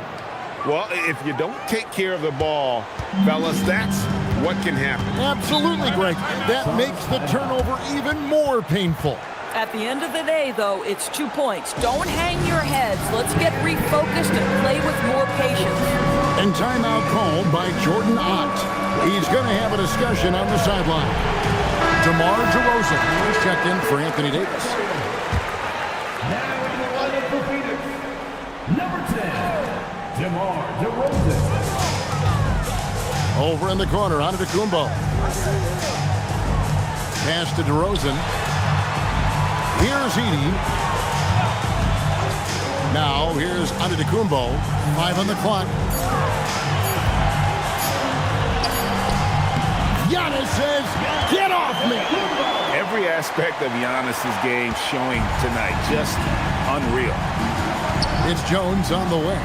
E: Well, if you don't take care of the ball, fellas, that's what can happen.
A: Absolutely, Greg. That makes the turnover even more painful.
B: At the end of the day, though, it's 2 points. Don't hang your heads. Let's get refocused and play with more patience.
A: And timeout called by Jordan Ott. He's going to have a discussion on the sideline. DeMar DeRozan is checked in for Anthony Davis.
D: Now in the lineup for Phoenix, number 10, DeMar DeRozan.
A: Over in the corner, Antetokounmpo. Pass to DeRozan. Here's Edey. Now, here's Antetokounmpo. 5 on the clock. Giannis says, get off me!
E: Every aspect of Giannis's game showing tonight, just unreal.
A: It's Jones on the way.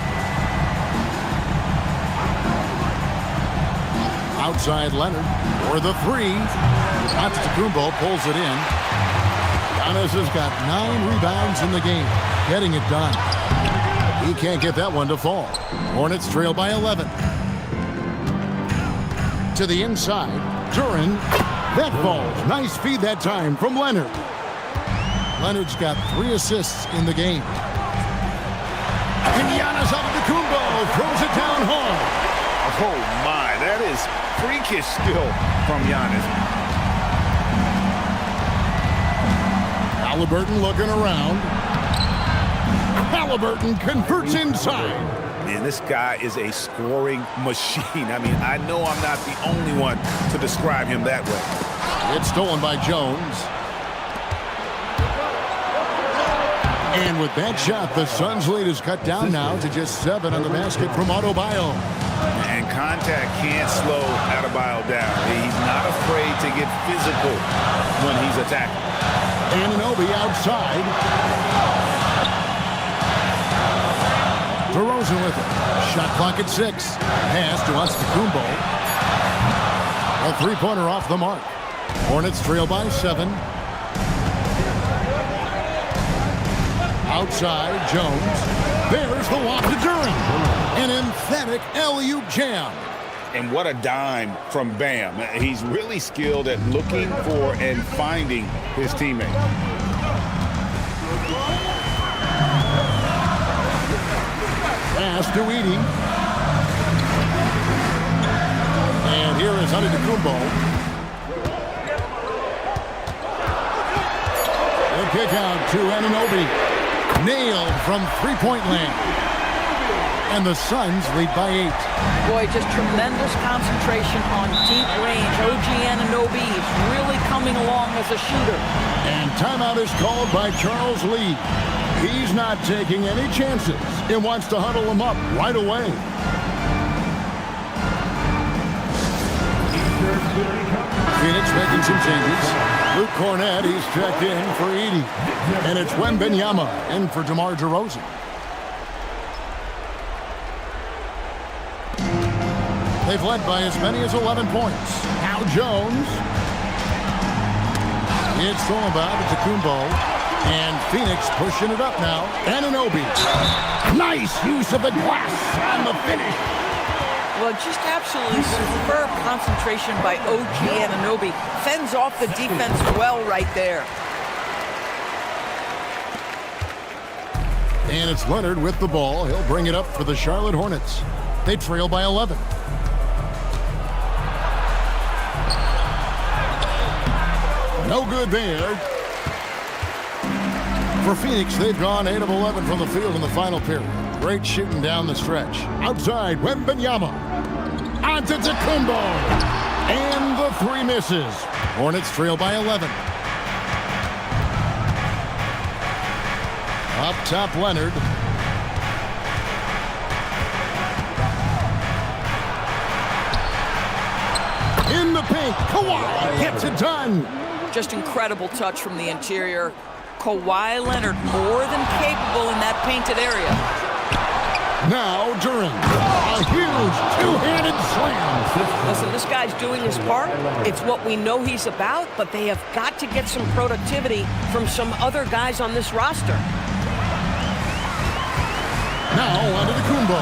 A: Outside Leonard for the three. Antetokounmpo pulls it in. Giannis has got 9 rebounds in the game, getting it done. He can't get that one to fall. Hornets trail by 11. To the inside, Duran. That falls. Nice feed that time from Leonard. Leonard's got 3 assists in the game. And Giannis Antetokounmpo throws it down hard.
E: Oh my, that is freakish skill from Giannis.
A: Halliburton looking around. Halliburton converts inside.
E: Man, this guy is a scoring machine. I mean, I know I'm not the only one to describe him that way.
A: It's stolen by Jones. And with that shot, the Suns' lead is cut down now to just 7 on the basket from Adebayo.
E: And contact can't slow Adebayo down. He's not afraid to get physical when he's attacking.
A: Anunoby outside. DeRozan with it. Shot clock at 6. Pass to Antetokounmpo. A three-pointer off the mark. Hornets trail by 7. Outside, Jones. There's the walk to Duran. And Pathetic alley-oop jam.
E: And what a dime from Bam. He's really skilled at looking for and finding his teammate.
A: Pass to Edie. And here is Antetokounmpo. The kick out to Anunoby. Nailed from three-point land. And the Suns lead by 8.
B: Boy, just tremendous concentration on deep range. OG Anunoby is really coming along as a shooter.
A: And timeout is called by Charles Lee. He's not taking any chances and wants to huddle him up right away. Phoenix making some changes. Luke Cornett, he's checked in for Edie. And it's Wembanyama in for DeMar DeRozan. They've led by as many as 11 points. Now Jones. It's thrown about at Tacumbo. And Phoenix pushing it up now. Anunoby. Nice use of the glass on the finish.
B: Well, just absolutely superb concentration by OG Anunoby. Fends off the defense well right there.
A: And it's Leonard with the ball. He'll bring it up for the Charlotte Hornets. They trail by 11. No good there. For Phoenix, they've gone 8 of 11 from the field in the final period. Great shooting down the stretch. Outside, Wembanyama. Onto Tacumbo. And the three misses. Hornets trail by 11. Up top, Leonard. In the paint, Kawhi gets it done.
B: Just incredible touch from the interior. Kawhi Leonard more than capable in that painted area.
A: Now Duran, a huge two-handed slam.
B: Listen, this guy's doing his part. It's what we know he's about, but they have got to get some productivity from some other guys on this roster.
A: Now Antetokounmpo.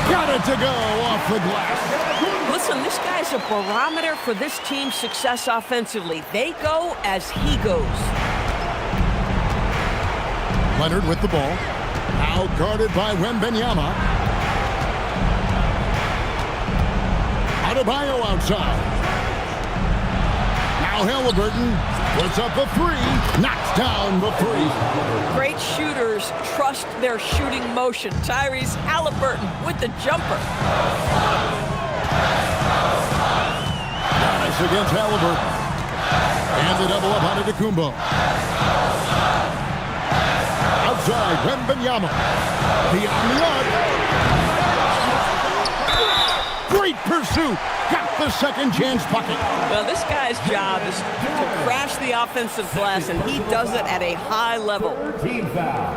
A: Got it to go off the glass.
B: Listen, this guy's a barometer for this team's success offensively. They go as he goes.
A: Leonard with the ball. Now guarded by Wembanyama. Adebayo outside. Now Halliburton puts up a three. Knocks down the three.
B: Great shooters trust their shooting motion. Tyrese Halliburton with the jumper.
A: Nice against Halliburton. And the double up on Antetokounmpo. Outside, Wembanyama. Beyond the arc. Great pursuit. Got the second chance bucket.
B: Well, this guy's job is to crash the offensive glass, and he does it at a high level.
D: Team foul.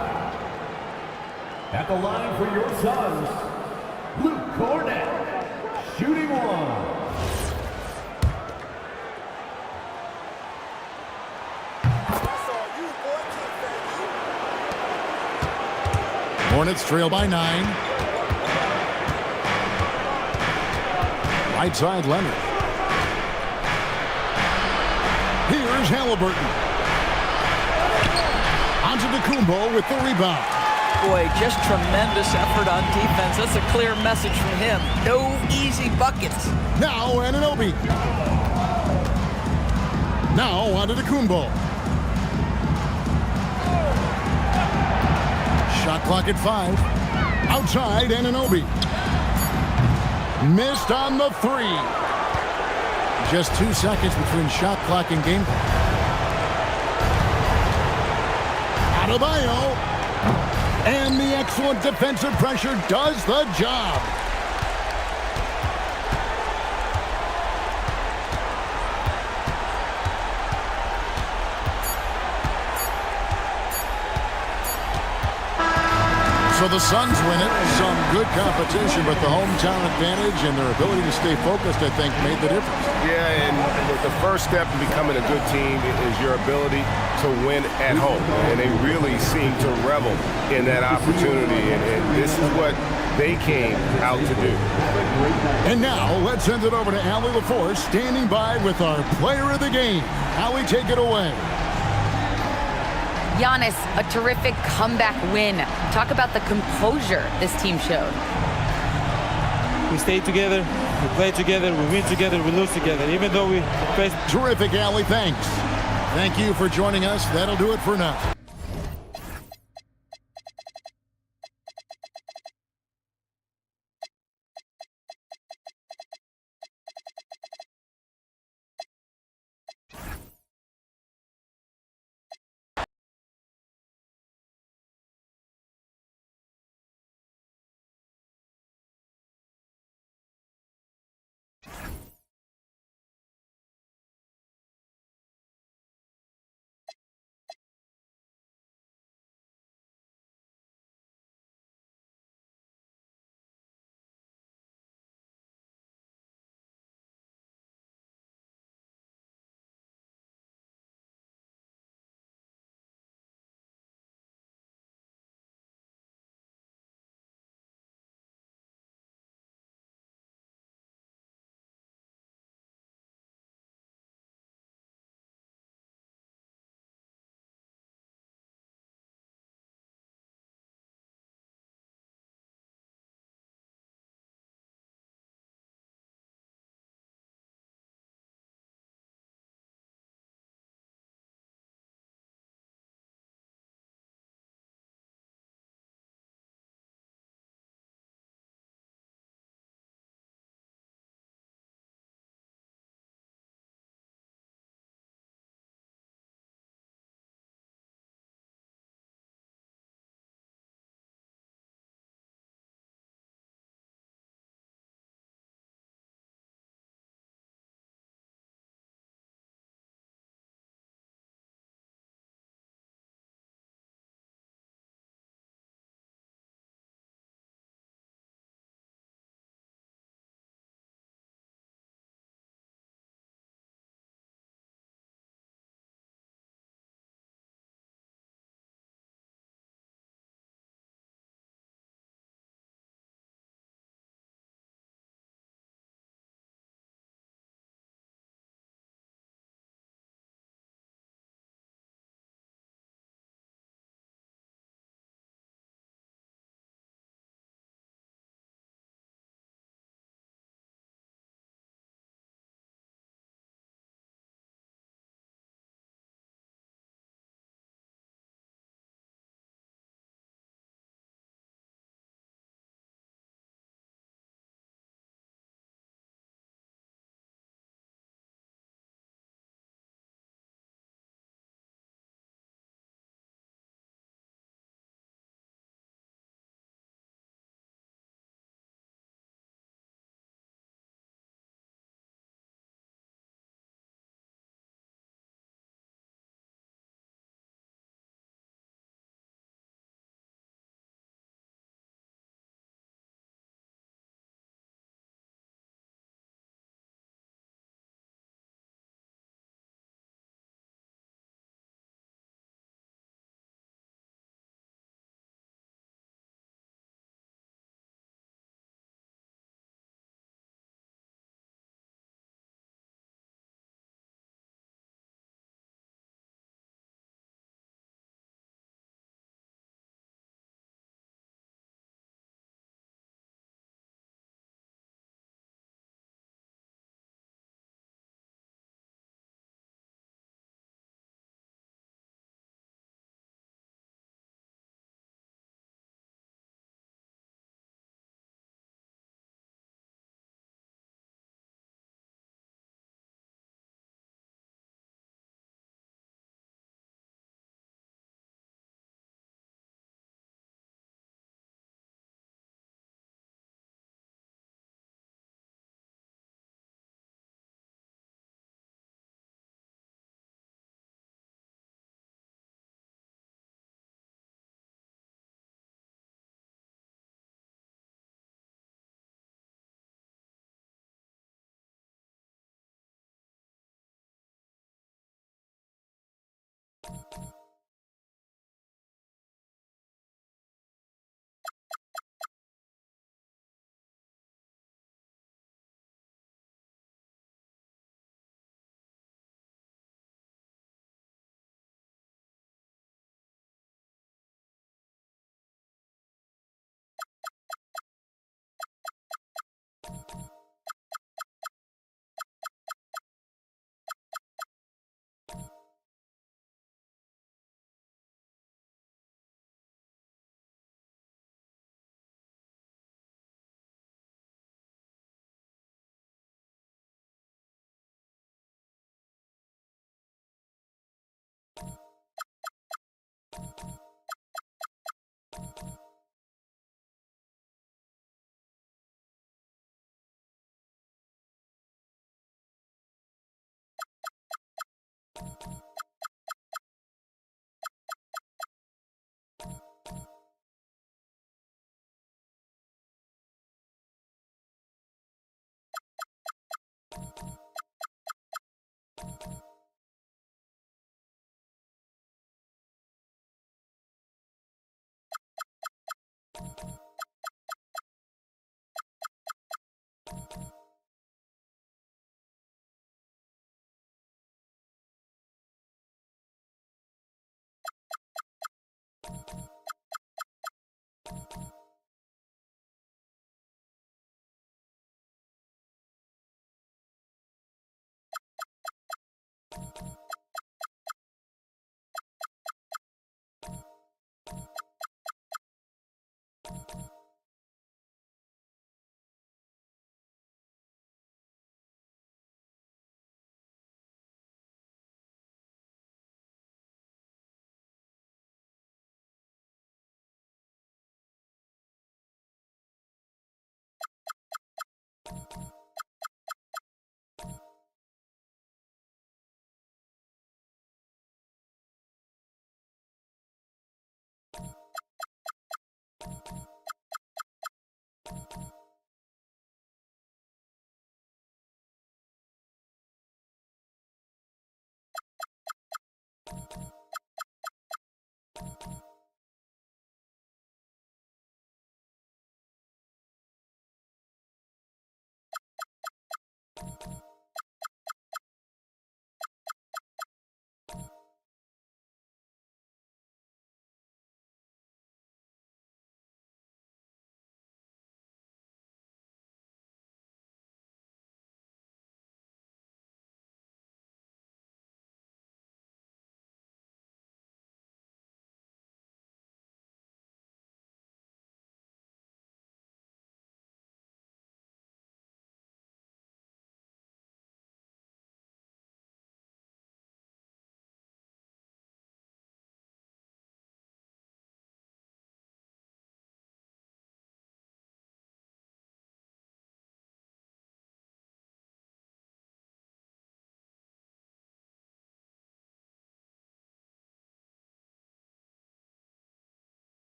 D: At the line for your Suns, Luke Cornett, shooting one.
A: Hornets trail by 9. Right side, Leonard. Here's Halliburton. Antetokounmpo with the rebound.
B: Boy, just tremendous effort on defense. That's a clear message from him. No easy buckets.
A: Now Anunoby. Now Antetokounmpo. Shot clock at 5. Outside, Anunoby. Missed on the 3. Just 2 seconds between shot clock and game clock. Adebayo. And the excellent defensive pressure does the job. So the Suns win it. Some good competition, but the hometown advantage and their ability to stay focused, I think, made the difference.
H: Yeah, and the first step in becoming a good team is your ability to win at home. And they really seem to revel in that opportunity. And this is what they came out to do.
A: And now, let's send it over to Allie LaForce, standing by with our player of the game. Allie, take it away.
F: Giannis, a terrific comeback win. Talk about the composure this team showed.
I: We stay together, we play together, we win together, we lose together, even though we face.
A: Terrific, Allie. Thanks. Thank you for joining us. That'll do it for now.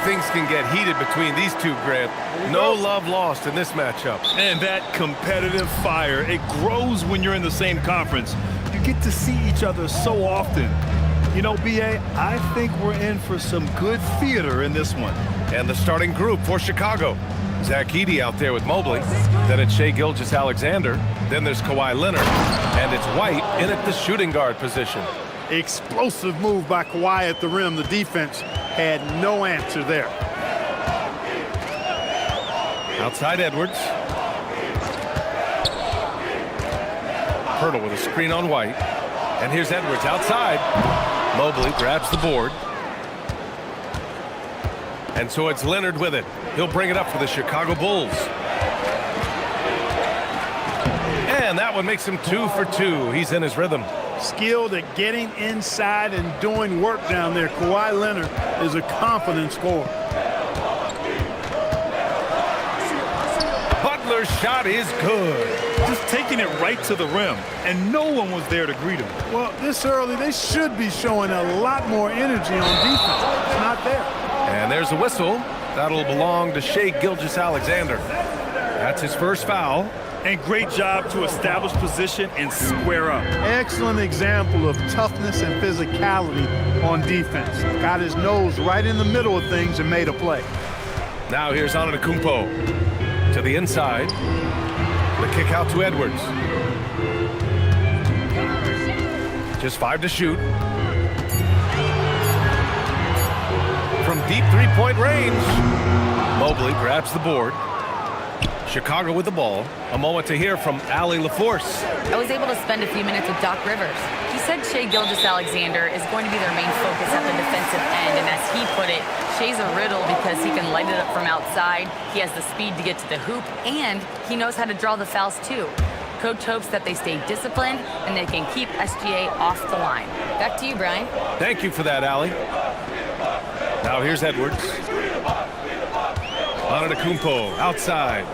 H: Things can get heated between these two, Grant. No love lost in this matchup.
J: And that competitive fire, it grows when you're in the same conference. You get to see each other so often. You know, B.A., I think we're in for some good theater in this one.
H: And the starting group for Chicago. Zach Edey out there with Mobley. Then it's Shai Gilgeous-Alexander. Then there's Kawhi Leonard. And it's White in at the shooting guard position.
K: Explosive move by Kawhi at the rim. The defense had no answer there.
H: Outside Edwards. Hurdle with a screen on White. And here's Edwards outside. Mobley grabs the board. And so it's Leonard with it. He'll bring it up for the Chicago Bulls. And that one makes him 2 for 2. He's in his rhythm.
K: Skilled at getting inside and doing work down there. Kawhi Leonard is a confident scorer.
H: Butler's shot is good.
J: Just taking it right to the rim, and no one was there to greet him.
K: Well, this early, they should be showing a lot more energy on defense. It's not there.
H: And there's a whistle. That'll belong to Shai Gilgeous-Alexander. That's his first foul.
J: And great job to establish position and square up.
K: Excellent example of toughness and physicality on defense. Got his nose right in the middle of things and made a play.
H: Now here's Antetokounmpo to the inside. The kick out to Edwards. Just 5 to shoot. From deep three-point range. Mobley grabs the board. Chicago with the ball. A moment to hear from Allie LaForce.
F: I was able to spend a few minutes with Doc Rivers. He said Shai Gilgeous-Alexander is going to be their main focus at the defensive end, and as he put it, Shai's a riddle because he can light it up from outside, he has the speed to get to the hoop, and he knows how to draw the fouls too. Coach hopes that they stay disciplined and they can keep SGA off the line. Back to you, Brian.
H: Thank you for that, Allie. Now here's Edwards. Antetokounmpo outside.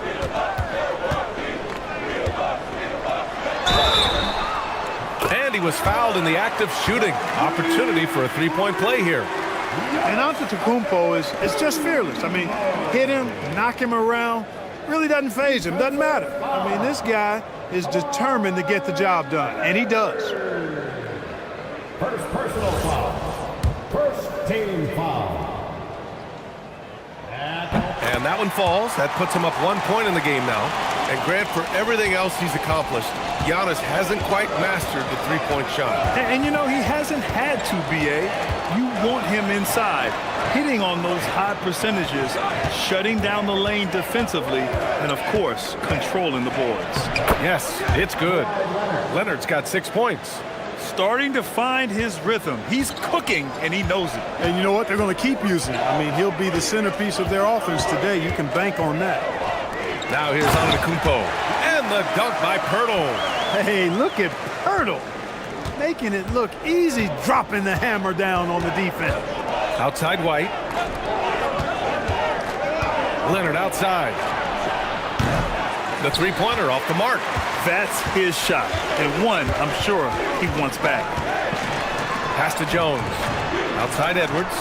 H: And he was fouled in the act of shooting. Opportunity for a three-point play here.
K: And Antetokounmpo is just fearless. I mean, hit him, knock him around, really doesn't faze him, doesn't matter. I mean, this guy is determined to get the job done, and he does.
D: First personal foul. First team foul.
H: And that one falls. That puts him up 1 point in the game now. And Grant, for everything else he's accomplished, Giannis hasn't quite mastered the three-point shot.
J: And you know, he hasn't had to, B.A. You want him inside, hitting on those high percentages, shutting down the lane defensively, and, of course, controlling the boards.
H: Yes, it's good. Leonard's got 6 points.
J: Starting to find his rhythm. He's cooking, and he knows it.
K: And you know what? They're going to keep using him. I mean, he'll be the centerpiece of their offense today. You can bank on that.
H: Now here's Antetokounmpo. And the dunk by Pirtle.
K: Hey, look at Pirtle. Making it look easy, dropping the hammer down on the defense.
H: Outside White. Leonard outside. The three-pointer off the mark.
J: That's his shot, and one I'm sure he wants back.
H: Pass to Jones. Outside Edwards.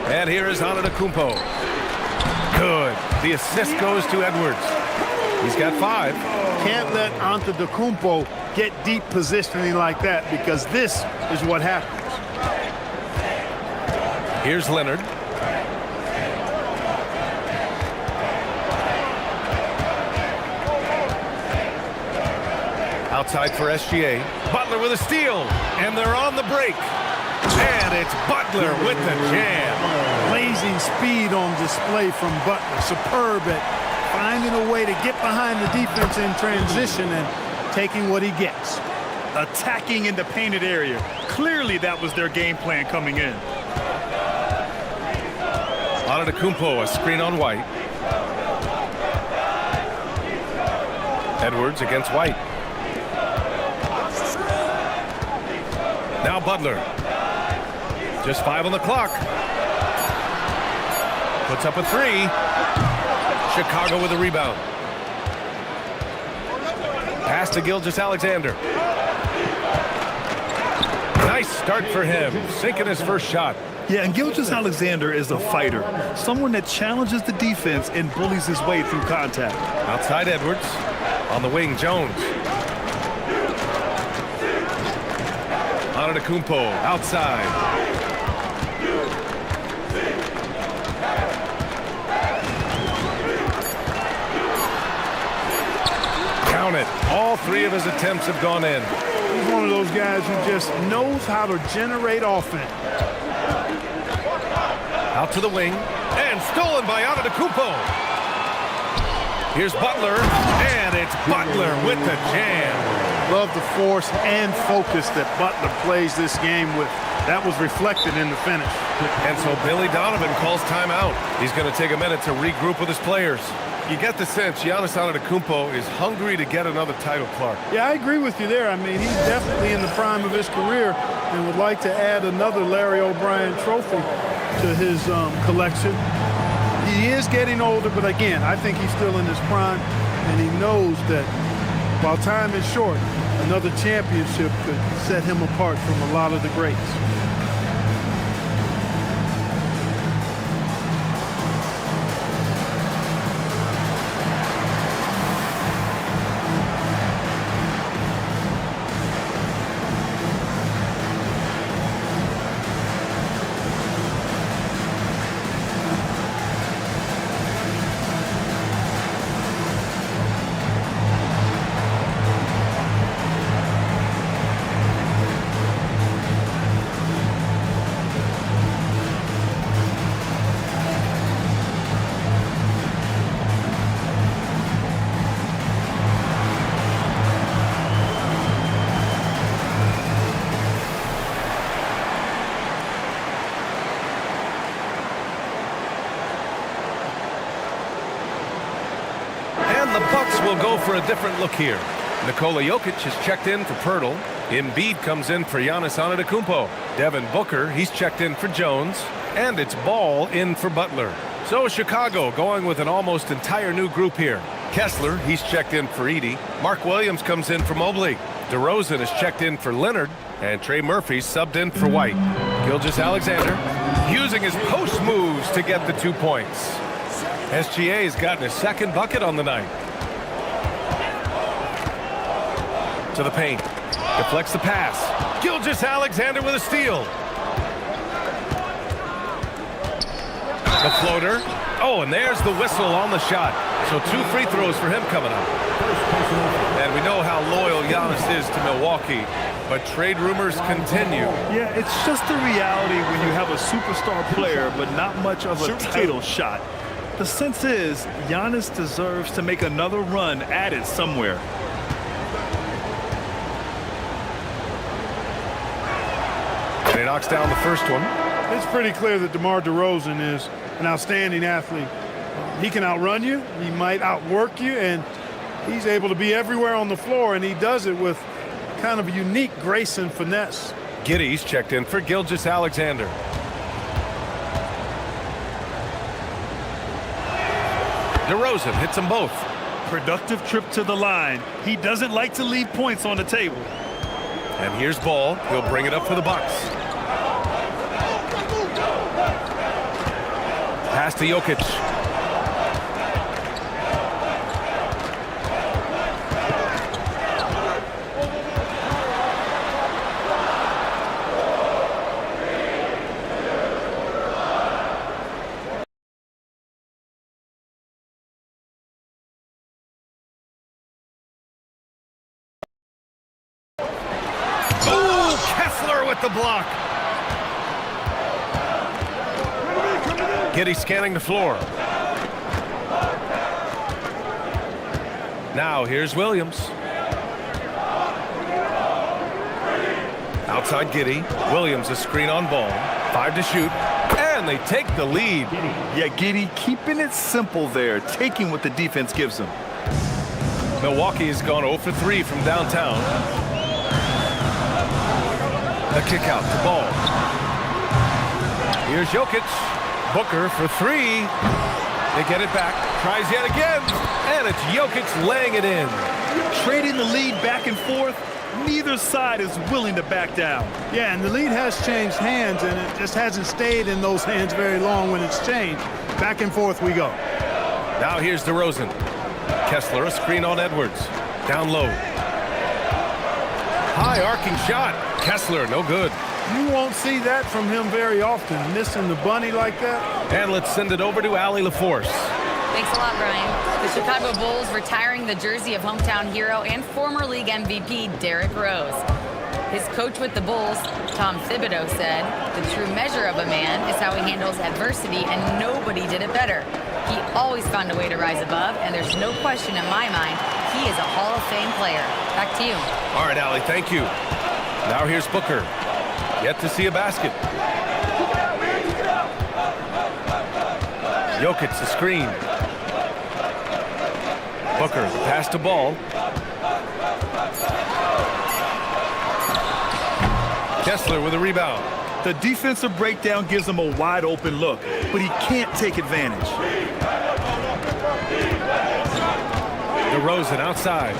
H: And here is Antetokounmpo. Good. The assist goes to Edwards. He's got 5.
K: Can't let Antetokounmpo get deep positioning like that, because this is what happens.
H: Here's Leonard. Outside for SGA. Butler with a steal. And they're on the break. And it's Butler with the jam.
K: Blazing speed on display from Butler. Superb at finding a way to get behind the defense in transition and taking what he gets.
J: Attacking in the painted area. Clearly that was their game plan coming in.
H: Antetokounmpo, a screen on White. Edwards against White. Now Butler. Just 5 on the clock. Puts up a 3. Chicago with a rebound. Pass to Gilgeous-Alexander. Nice start for him. Sinking his first shot.
J: Yeah, and Gilgeous-Alexander is a fighter. Someone that challenges the defense and bullies his way through contact.
H: Outside Edwards. On the wing, Jones. Antetokounmpo outside. Count it. All 3 of his attempts have gone in.
K: He's one of those guys who just knows how to generate offense.
H: Out to the wing. And stolen by Antetokounmpo. Here's Butler. And it's Butler with the jam.
K: Love the force and focus that Butler plays this game with. That was reflected in the finish.
H: And so Billy Donovan calls timeout. He's going to take a minute to regroup with his players. You get the sense Giannis Antetokounmpo is hungry to get another title, Clark.
K: Yeah, I agree with you there. I mean, he's definitely in the prime of his career and would like to add another Larry O'Brien trophy to his collection. He is getting older, but again, I think he's still in his prime, and he knows that while time is short, another championship could set him apart from a lot of the greats.
H: Will go for a different look here. Nikola Jokic has checked in for Pirtle. Embiid comes in for Giannis Antetokounmpo. Devin Booker, he's checked in for Jones. And it's Ball in for Butler. So Chicago going with an almost entire new group here. Kessler, he's checked in for Edey. Mark Williams comes in for Mobley. DeRozan is checked in for Leonard. And Trey Murphy subbed in for White. Gilgeous-Alexander using his post moves to get the 2 points. SGA has gotten his second bucket on the night. To the paint. Deflects the pass. Gilgeous-Alexander with a steal.
L: The floater. Oh, and there's the whistle on the shot. So 2 free throws for him coming up. And we know how loyal Giannis is to Milwaukee, but trade rumors continue.
J: Yeah, it's just the reality when you have a superstar player, but not much of a title shot. The sense is Giannis deserves to make another run at it somewhere.
L: And he knocks down the first one.
K: It's pretty clear that DeMar DeRozan is an outstanding athlete. He can outrun you, he might outwork you, and he's able to be everywhere on the floor, and he does it with kind of unique grace and finesse.
L: Giddey's checked in for Gilgeous-Alexander. DeRozan hits them both.
J: Productive trip to the line. He doesn't like to leave points on the table.
L: And here's Ball. He'll bring it up for the Bucks. Pass to Jokic. With the block. Giddey scanning the floor. Now here's Williams. Outside Giddey. Williams a screen on Ball. 5 to shoot. And they take the lead.
J: Yeah, Giddey keeping it simple there, taking what the defense gives him.
L: Milwaukee has gone 0 for 3 from downtown. The kick out to Ball. Here's Jokic. Booker for 3. They get it back. Tries yet again. And it's Jokic laying it in.
J: Trading the lead back and forth. Neither side is willing to back down.
K: Yeah, and the lead has changed hands, and it just hasn't stayed in those hands very long when it's changed. Back and forth we go.
L: Now here's DeRozan. Kessler a screen on Edwards. Down low. High arcing shot. Kessler, no good.
K: You won't see that from him very often, missing the bunny like that.
L: And let's send it over to Allie LaForce.
F: Thanks a lot, Brian. The Chicago Bulls retiring the jersey of hometown hero and former league MVP Derrick Rose. His coach with the Bulls, Tom Thibodeau, said, "The true measure of a man is how he handles adversity, and nobody did it better. He always found a way to rise above, and there's no question in my mind he is a Hall of Fame player." Back to you.
L: All right, Allie, thank you. Now here's Booker. Yet to see a basket. Jokic the screen. Booker, the pass to Ball. Kessler with a rebound.
J: The defensive breakdown gives him a wide open look, but he can't take advantage.
L: DeRozan outside.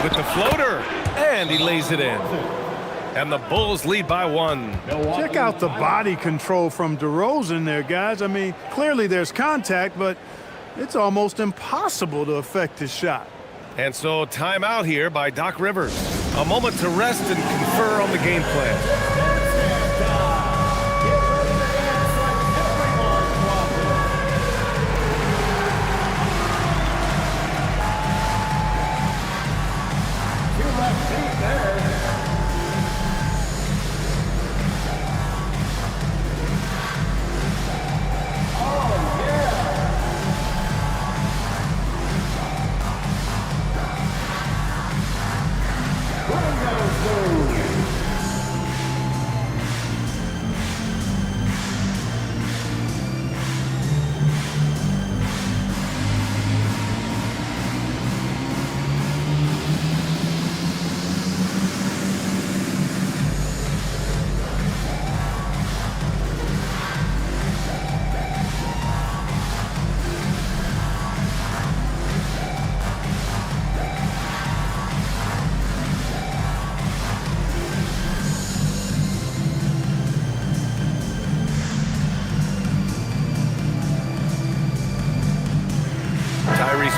L: With the floater, and he lays it in. And the Bulls lead by 1.
K: Check out the body control from DeRozan there, guys. I mean, clearly there's contact, but it's almost impossible to affect his shot.
L: And so timeout here by Doc Rivers. A moment to rest and confer on the game plan.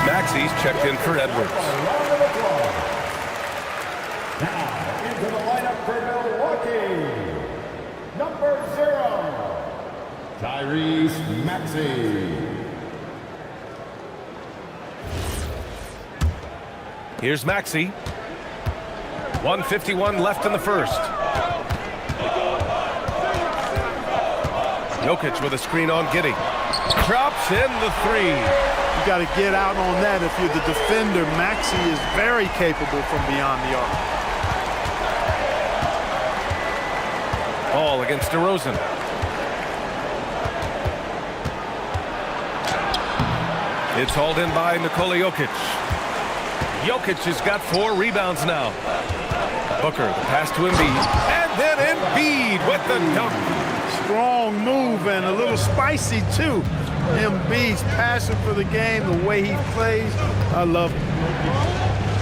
L: Maxey's checked in for Edwards.
D: Now, into the lineup for Milwaukee, number 0, Tyrese Maxey.
L: Here's Maxey. 1:51 left in the first. Jokic with a screen on Giddey. Drops in the 3.
K: You got to get out on that if you're the defender. Maxey is very capable from beyond the arc.
L: Ball against DeRozan. It's hauled in by Nikola Jokic. Jokic has got 4 rebounds now. Booker, the pass to Embiid. And then Embiid with the dunk.
K: Strong move and a little spicy, too. Embiid's passion for the game, the way he plays, I love it.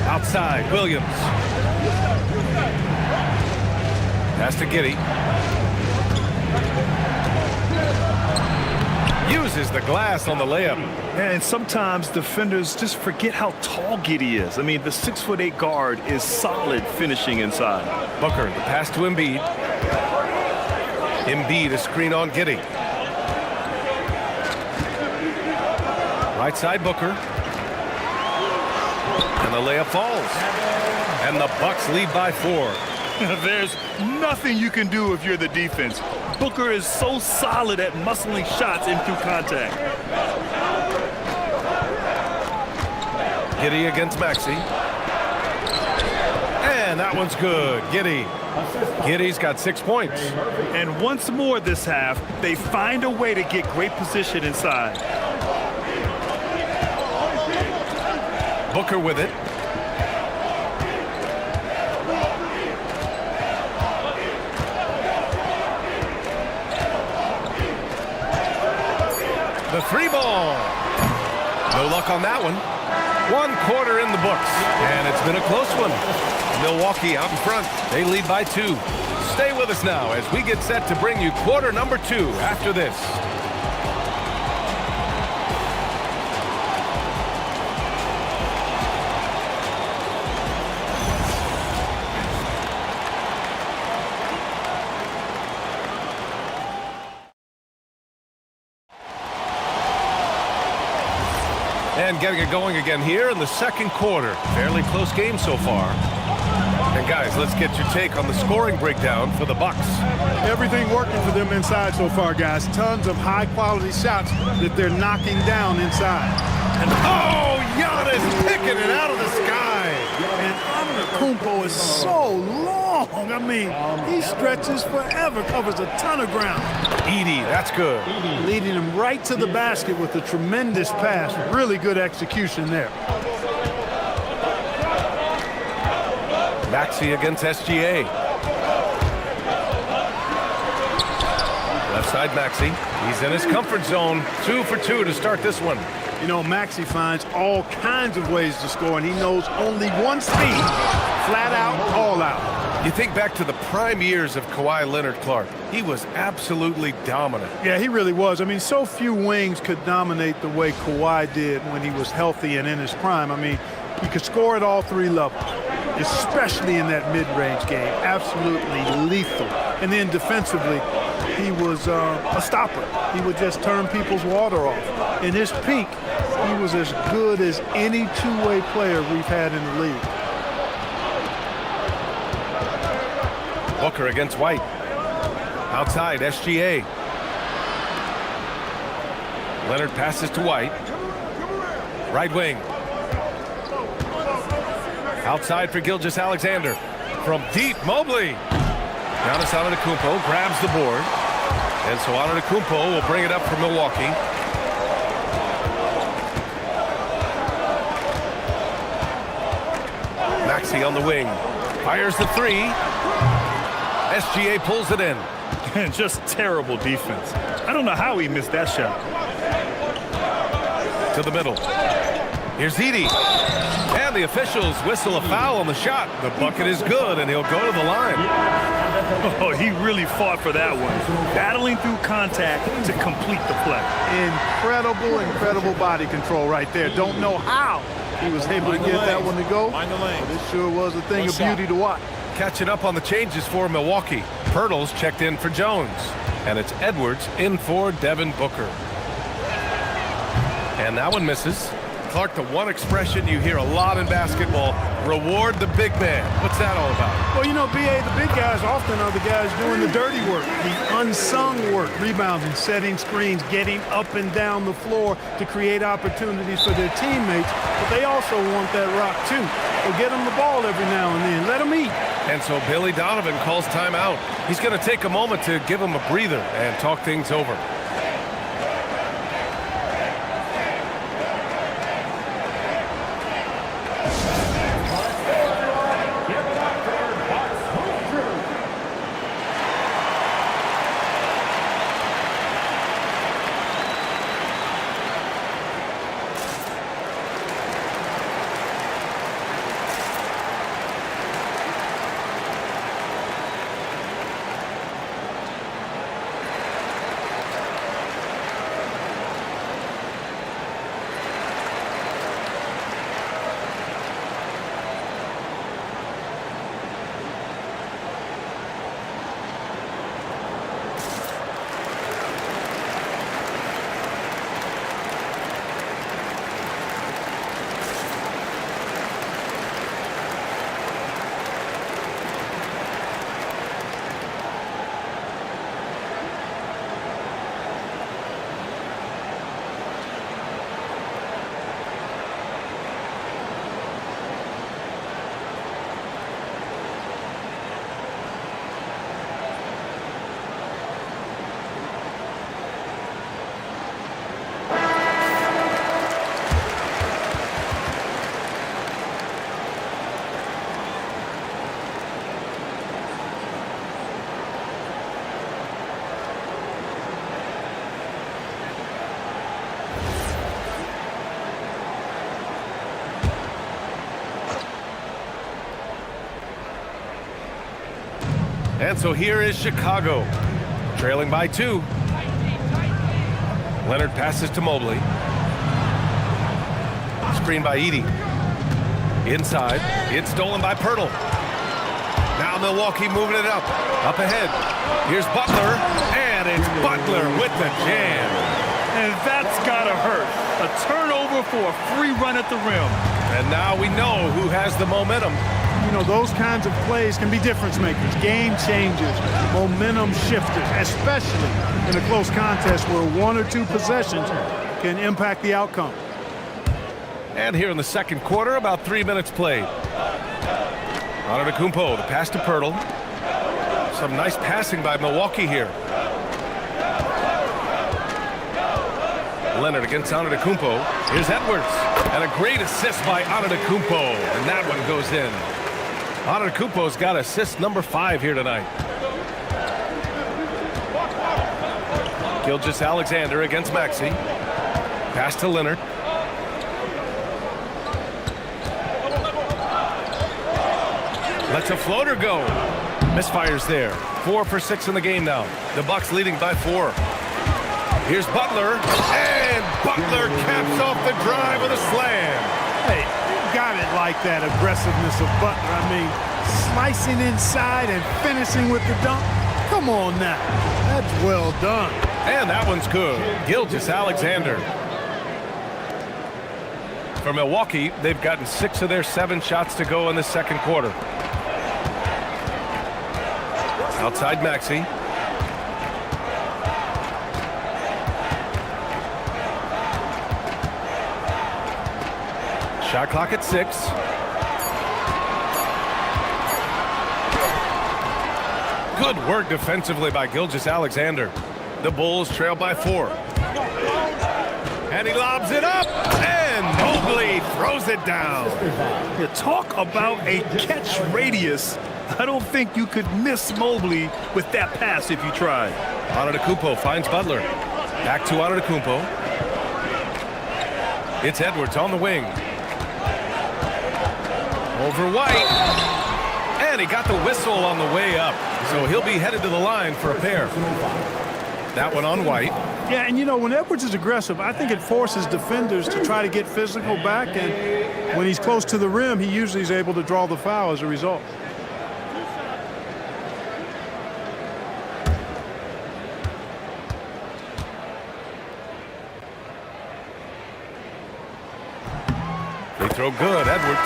L: Outside, Williams. Pass to Giddey. Uses the glass on the layup.
J: And sometimes defenders just forget how tall Giddey is. I mean, the 6'8" guard is solid finishing inside.
L: Booker, the pass to Embiid. Embiid, a screen on Giddey. Right side, Booker. And the layup falls. And the Bucks lead by 4.
J: There's nothing you can do if you're the defense. Booker is so solid at muscling shots in through contact.
L: Giddey against Maxey. And that one's good. Giddey. Giddey's got 6 points.
J: And once more this half, they find a way to get great position inside.
L: Booker with it. The 3 ball. No luck on that one. 1 quarter in the books. And it's been a close one. Milwaukee out in front. They lead by 2. Stay with us now as we get set to bring you quarter number 2 after this. And getting it going again here in the second quarter. Fairly close game so far. And guys, let's get your take on the scoring breakdown for the Bucks.
K: Everything working for them inside so far, guys. Tons of high-quality shots that they're knocking down inside.
L: And Giannis picking it out of the sky.
K: And Antetokounmpo is so long. I mean, he stretches forever, covers a ton of ground.
L: Edey, that's good.
K: Leading him right to the basket with a tremendous pass. Really good execution there.
L: Maxey against SGA. Left side Maxey. He's in his comfort zone. 2 for 2 to start this one.
K: You know, Maxey finds all kinds of ways to score, and he knows only one speed. Flat out, all out.
L: You think back to the prime years of Kawhi Leonard-Clark. He was absolutely dominant.
K: Yeah, he really was. I mean, so few wings could dominate the way Kawhi did when he was healthy and in his prime. I mean, he could score at all 3 levels, especially in that mid-range game. Absolutely lethal. And then defensively, he was a stopper. He would just turn people's water off. In his peak, he was as good as any two-way player we've had in the league.
L: Booker against White. Outside, SGA. Leonard passes to White. Right wing. Outside for Gilgeous-Alexander. From deep, Mobley. Giannis Antetokounmpo grabs the board. And so Antetokounmpo will bring it up for Milwaukee. Maxey on the wing. Fires the 3. SGA pulls it in.
J: And just terrible defense. I don't know how he missed that shot.
L: To the middle. Here's Edey. And the officials whistle a foul on the shot. The bucket is good, and he'll go to the line.
J: Oh, he really fought for that one. Battling through contact to complete the play.
K: Incredible body control right there. Don't know how He was able to get that one to go.
G: Mind the lane.
K: This sure was a thing of beauty to watch.
L: Catching up on the changes for Milwaukee. Pirtle's checked in for Jones. And it's Edwards in for Devin Booker. And that one misses. Clark, the one expression you hear a lot in basketball, reward the big man. What's that all about?
K: Well, you know, B.A., the big guys often are the guys doing the dirty work, the unsung work, rebounding, setting screens, getting up and down the floor to create opportunities for their teammates. But they also want that rock, too. So get them the ball every now and then. Let them eat.
L: And so Billy Donovan calls timeout. He's going to take a moment to give him a breather and talk things over. And so here is Chicago, trailing by 2. Leonard passes to Mobley. Screen by Edey. Inside, it's stolen by Pirtle. Now Milwaukee moving it up ahead. Here's Butler, and it's Butler with the jam.
J: And that's gotta hurt. A turnover for a free run at the rim.
L: And now we know who has the momentum.
K: You know, those kinds of plays can be difference makers, game changers, momentum shifters, especially in a close contest where 1 or 2 possessions can impact the outcome.
L: And here in the second quarter, about 3 minutes played. Antetokounmpo, the pass to Pirtle. Some nice passing by Milwaukee here. Leonard against Antetokounmpo. Here's Edwards. And a great assist by Antetokounmpo. And that one goes in. Antetokounmpo's got assist number 5 here tonight. Gilgeous-Alexander against Maxey. Pass to Leonard. Lets a floater go. Misfires there. 4 for 6 in the game now. The Bucks leading by 4. Here's Butler. And Butler caps off the drive with a slam.
K: Hey, got it like that aggressiveness of Butler. I mean, slicing inside and finishing with the dunk. Come on now. That's well done.
L: And that one's good. Gilgeous-Alexander. For Milwaukee, they've gotten 6 of their 7 shots to go in the second quarter. Outside Maxey. Shot clock at 6. Good work defensively by Gilgeous-Alexander. The Bulls trail by 4. And he lobs it up, and Mobley throws it down.
J: You talk about a catch radius. I don't think you could miss Mobley with that pass if you tried.
L: Antetokounmpo finds Butler. Back to Antetokounmpo. It's Edwards on the wing. Over White. And he got the whistle on the way up. So he'll be headed to the line for a pair. That one on White.
K: Yeah, and you know, when Edwards is aggressive, I think it forces defenders to try to get physical back, and when he's close to the rim, he usually is able to draw the foul as a result.
L: They throw good, Edwards.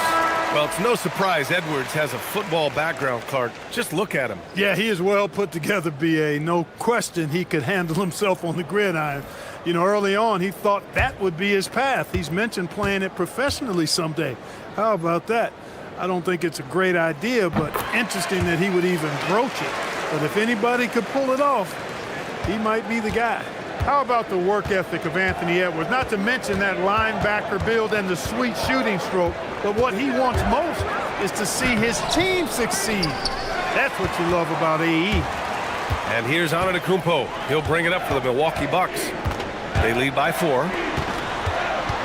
L: Well, it's no surprise Edwards has a football background, Clark. Just look at him.
K: Yeah, he is well put together, B.A. No question he could handle himself on the gridiron. You know, early on, he thought that would be his path. He's mentioned playing it professionally someday. How about that? I don't think it's a great idea, but interesting that he would even broach it. But if anybody could pull it off, he might be the guy. How about the work ethic of Anthony Edwards? Not to mention that linebacker build and the sweet shooting stroke, but what he wants most is to see his team succeed. That's what you love about AE.
L: And here's Antetokounmpo. He'll bring it up for the Milwaukee Bucks. They lead by 4.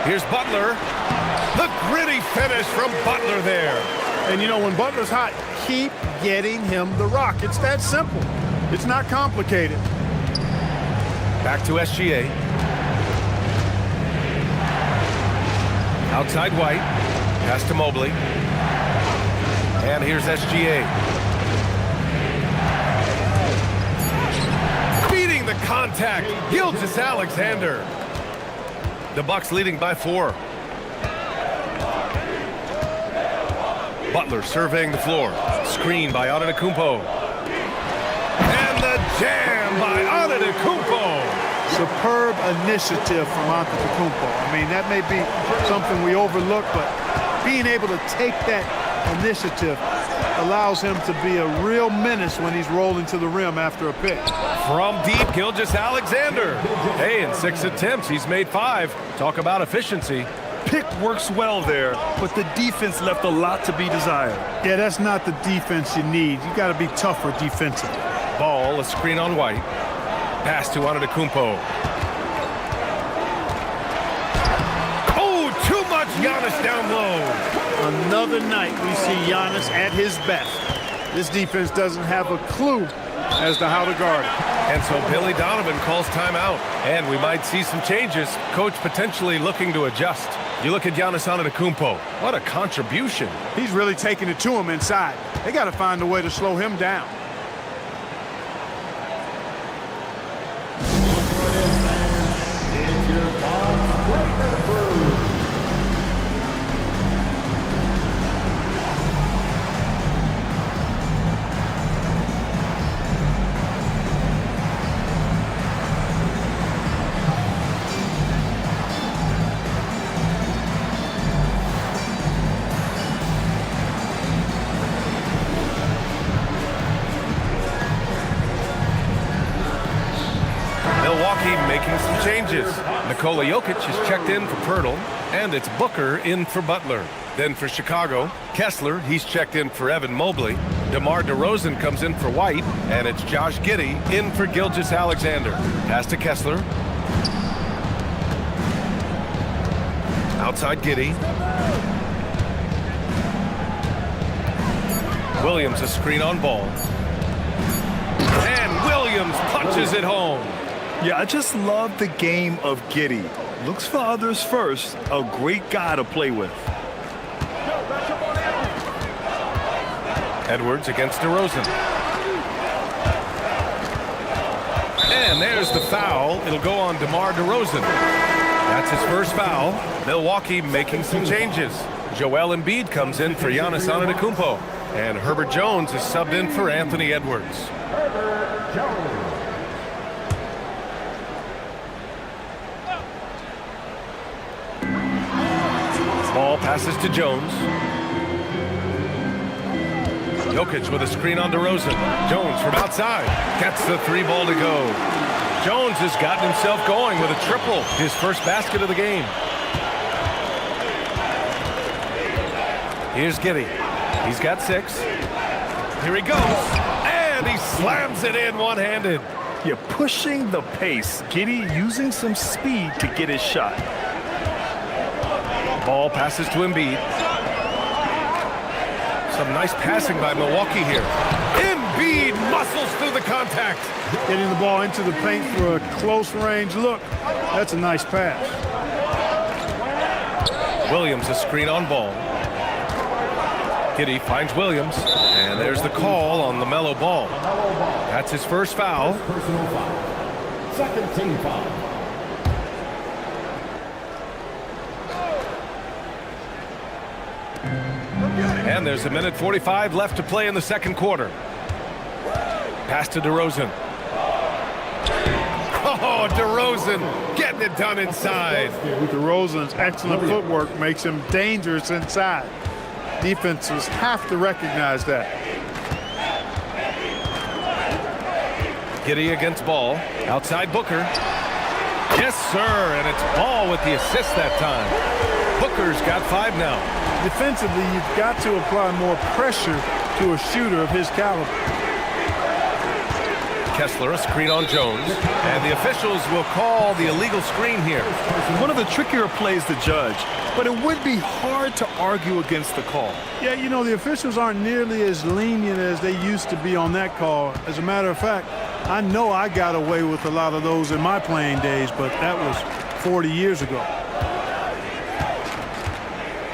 L: Here's Butler. The gritty finish from Butler there.
K: And you know, when Butler's hot, keep getting him the rock. It's that simple. It's not complicated.
L: Back to SGA. Outside White. Pass to Mobley. And here's SGA. Beating the contact. Gilgeous-Alexander. The Bucks leading by 4. Butler surveying the floor. Screen by Antetokounmpo. And the jam by Antetokounmpo.
K: Superb initiative from Antetokounmpo. I mean, that may be something we overlook, but being able to take that initiative allows him to be a real menace when he's rolling to the rim after a pick.
L: From deep, Gilgeous-Alexander. Hey, in 6 attempts, he's made 5. Talk about efficiency.
J: Pick works well there, but the defense left a lot to be desired.
K: Yeah, that's not the defense you need. You got to be tougher defensively.
L: Ball, a screen on White. Pass to Antetokounmpo. Oh, too much Giannis down low.
K: Another night we see Giannis at his best. This defense doesn't have a clue as to how to guard it.
L: And so Billy Donovan calls timeout. And we might see some changes. Coach potentially looking to adjust. You look at Giannis Antetokounmpo. What a contribution.
K: He's really taking it to him inside. They got to find a way to slow him down.
L: Making some changes. Nikola Jokic is checked in for Pirtle, and it's Booker in for Butler. Then for Chicago, Kessler, he's checked in for Evan Mobley. DeMar DeRozan comes in for White, and it's Josh Giddey in for Gilgeous-Alexander. Pass to Kessler. Outside Giddey. Williams a screen on Ball. And Williams punches it home.
J: Yeah, I just love the game of Giddey. Looks for others first. A great guy to play with.
L: Edwards against DeRozan. And there's the foul. It'll go on DeMar DeRozan. That's his first foul. Milwaukee making some changes. Joel Embiid comes in for Giannis Antetokounmpo. And Herbert Jones is subbed in for Anthony Edwards.
D: Herbert Jones.
L: Ball passes to Jones. Jokic with a screen on DeRozan. Jones from outside gets the 3 ball to go. Jones has gotten himself going with a triple, his first basket of the game. Here's Giddey. He's got 6. Here he goes, and he slams it in one-handed.
J: You're pushing the pace. Giddey using some speed to get his shot.
L: Ball passes to Embiid. Some nice passing by Milwaukee here. Embiid muscles through the contact.
K: Getting the ball into the paint for a close range look. That's a nice pass.
L: Williams a screen on ball. Giddey finds Williams, and there's the call on LaMelo Ball. That's his first foul.
D: Personal foul. Second team foul.
L: And there's 1:45 left to play in the second quarter. Pass to DeRozan. Oh, DeRozan getting it done inside.
K: DeRozan's excellent footwork makes him dangerous inside. Defenses have to recognize that.
L: Giddey against Ball. Outside Booker. Yes, sir, and it's Ball with the assist that time. Booker's got 5 now.
K: Defensively, you've got to apply more pressure to a shooter of his caliber.
L: Kessler, a screen on Jones, and the officials will call the illegal screen here.
J: One of the trickier plays to judge, but it would be hard to argue against the call.
K: Yeah, you know, the officials aren't nearly as lenient as they used to be on that call. As a matter of fact, I know I got away with a lot of those in my playing days, but that was 40 years ago.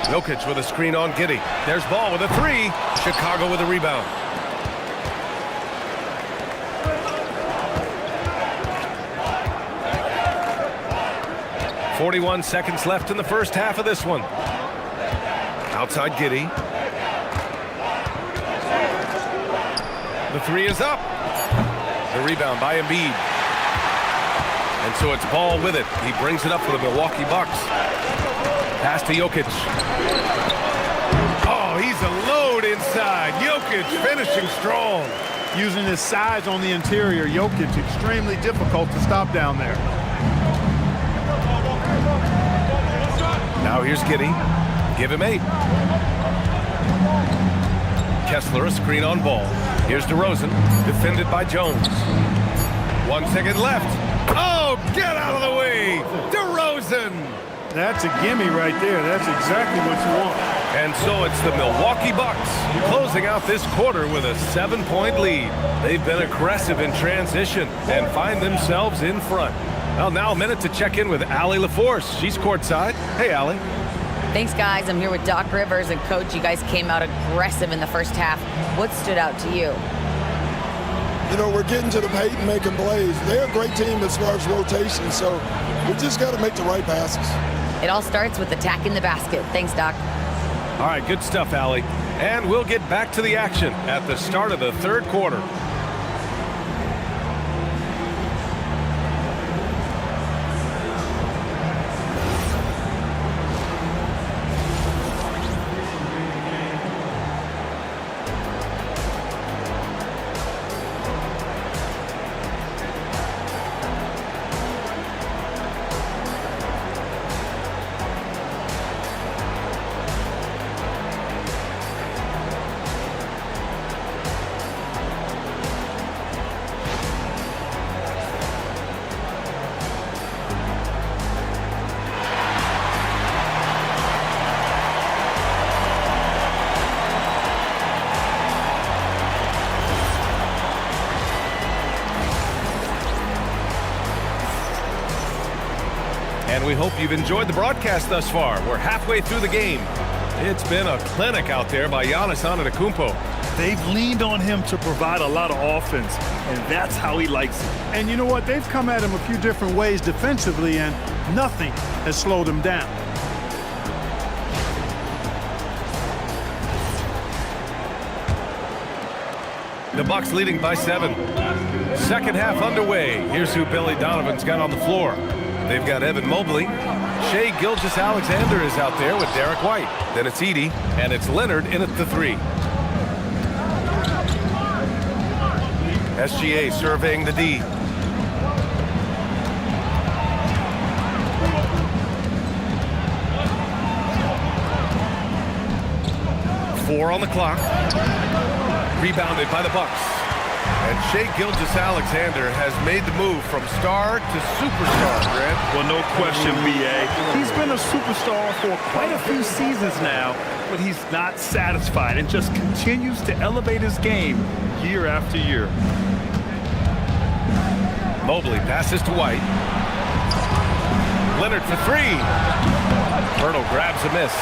L: Jokic with a screen on Giddey. There's Ball with a 3. Chicago with a rebound. .41 seconds left in the first half of this one. Outside Giddey. The 3 is up. The rebound by Embiid. And so it's Ball with it. He brings it up for the Milwaukee Bucks. Pass to Jokic. Oh, he's a load inside. Jokic finishing strong.
K: Using his size on the interior, Jokic extremely difficult to stop down there.
L: Now here's Giddey. Give him 8. Kessler, a screen on Ball. Here's DeRozan, defended by Jones. 1 second left. Oh, get out of the way! DeRozan!
K: That's a gimme right there. That's exactly what you want.
L: And so it's the Milwaukee Bucks closing out this quarter with a 7-point lead. They've been aggressive in transition and find themselves in front. Well, now a minute to check in with Allie LaForce. She's courtside. Hey, Allie.
F: Thanks, guys. I'm here with Doc Rivers. And, Coach, you guys came out aggressive in the first half. What stood out to you?
M: You know, we're getting to the paint and making plays. They're a great team as far as rotation, so we just got to make the right passes.
F: It all starts with attacking the basket. Thanks, Doc.
L: All right, good stuff, Allie. And we'll get back to the action at the start of the third quarter. And we hope you've enjoyed the broadcast thus far. We're halfway through the game. It's been a clinic out there by Giannis Antetokounmpo.
J: They've leaned on him to provide a lot of offense, and that's how he likes it.
K: And you know what? They've come at him a few different ways defensively, and nothing has slowed him down.
L: The Bucks leading by 7. Second half underway. Here's who Billy Donovan's got on the floor. They've got Evan Mobley. Shai Gilgeous-Alexander is out there with Derek White. Then it's Edey, and it's Leonard in at the 3. SGA surveying the D. Four on the clock. Rebounded by the Bucks. And Shai Gilgeous-Alexander has made the move from star to superstar, Grant.
J: Well, no question, B.A. He's been a superstar for quite a few seasons now, but he's not satisfied and just continues to elevate his game year after year.
L: Mobley passes to White. Leonard for three. Myrtle grabs a miss.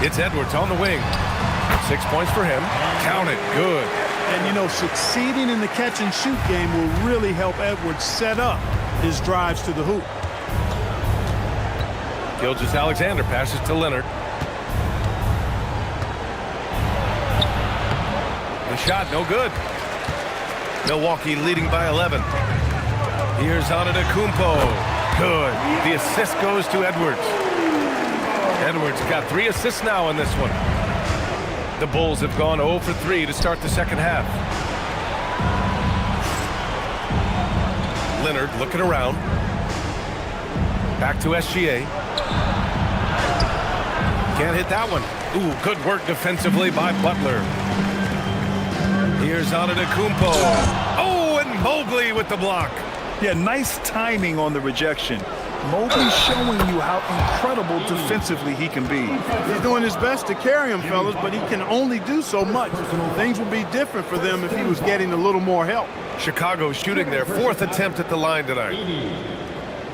L: It's Edwards on the wing. 6 points for him. Count it. Good.
K: And, you know, succeeding in the catch-and-shoot game will really help Edwards set up his drives to the hoop.
L: Gilgeous-Alexander passes to Leonard. The shot, no good. Milwaukee leading by 11. Here's Antetokounmpo. Good. The assist goes to Edwards. Edwards got 3 assists now in this one. The Bulls have gone 0 for 3 to start the second half. Leonard looking around. Back to SGA. Can't hit that one. Ooh, good work defensively by Butler. Here's Antetokounmpo. Oh, and Mobley with the block.
J: Yeah, nice timing on the rejection. Mobley's showing you how incredible defensively he can be.
K: He's doing his best to carry him, fellas, but he can only do so much. Things would be different for them if he was getting a little more help.
L: Chicago shooting their 4th attempt at the line tonight.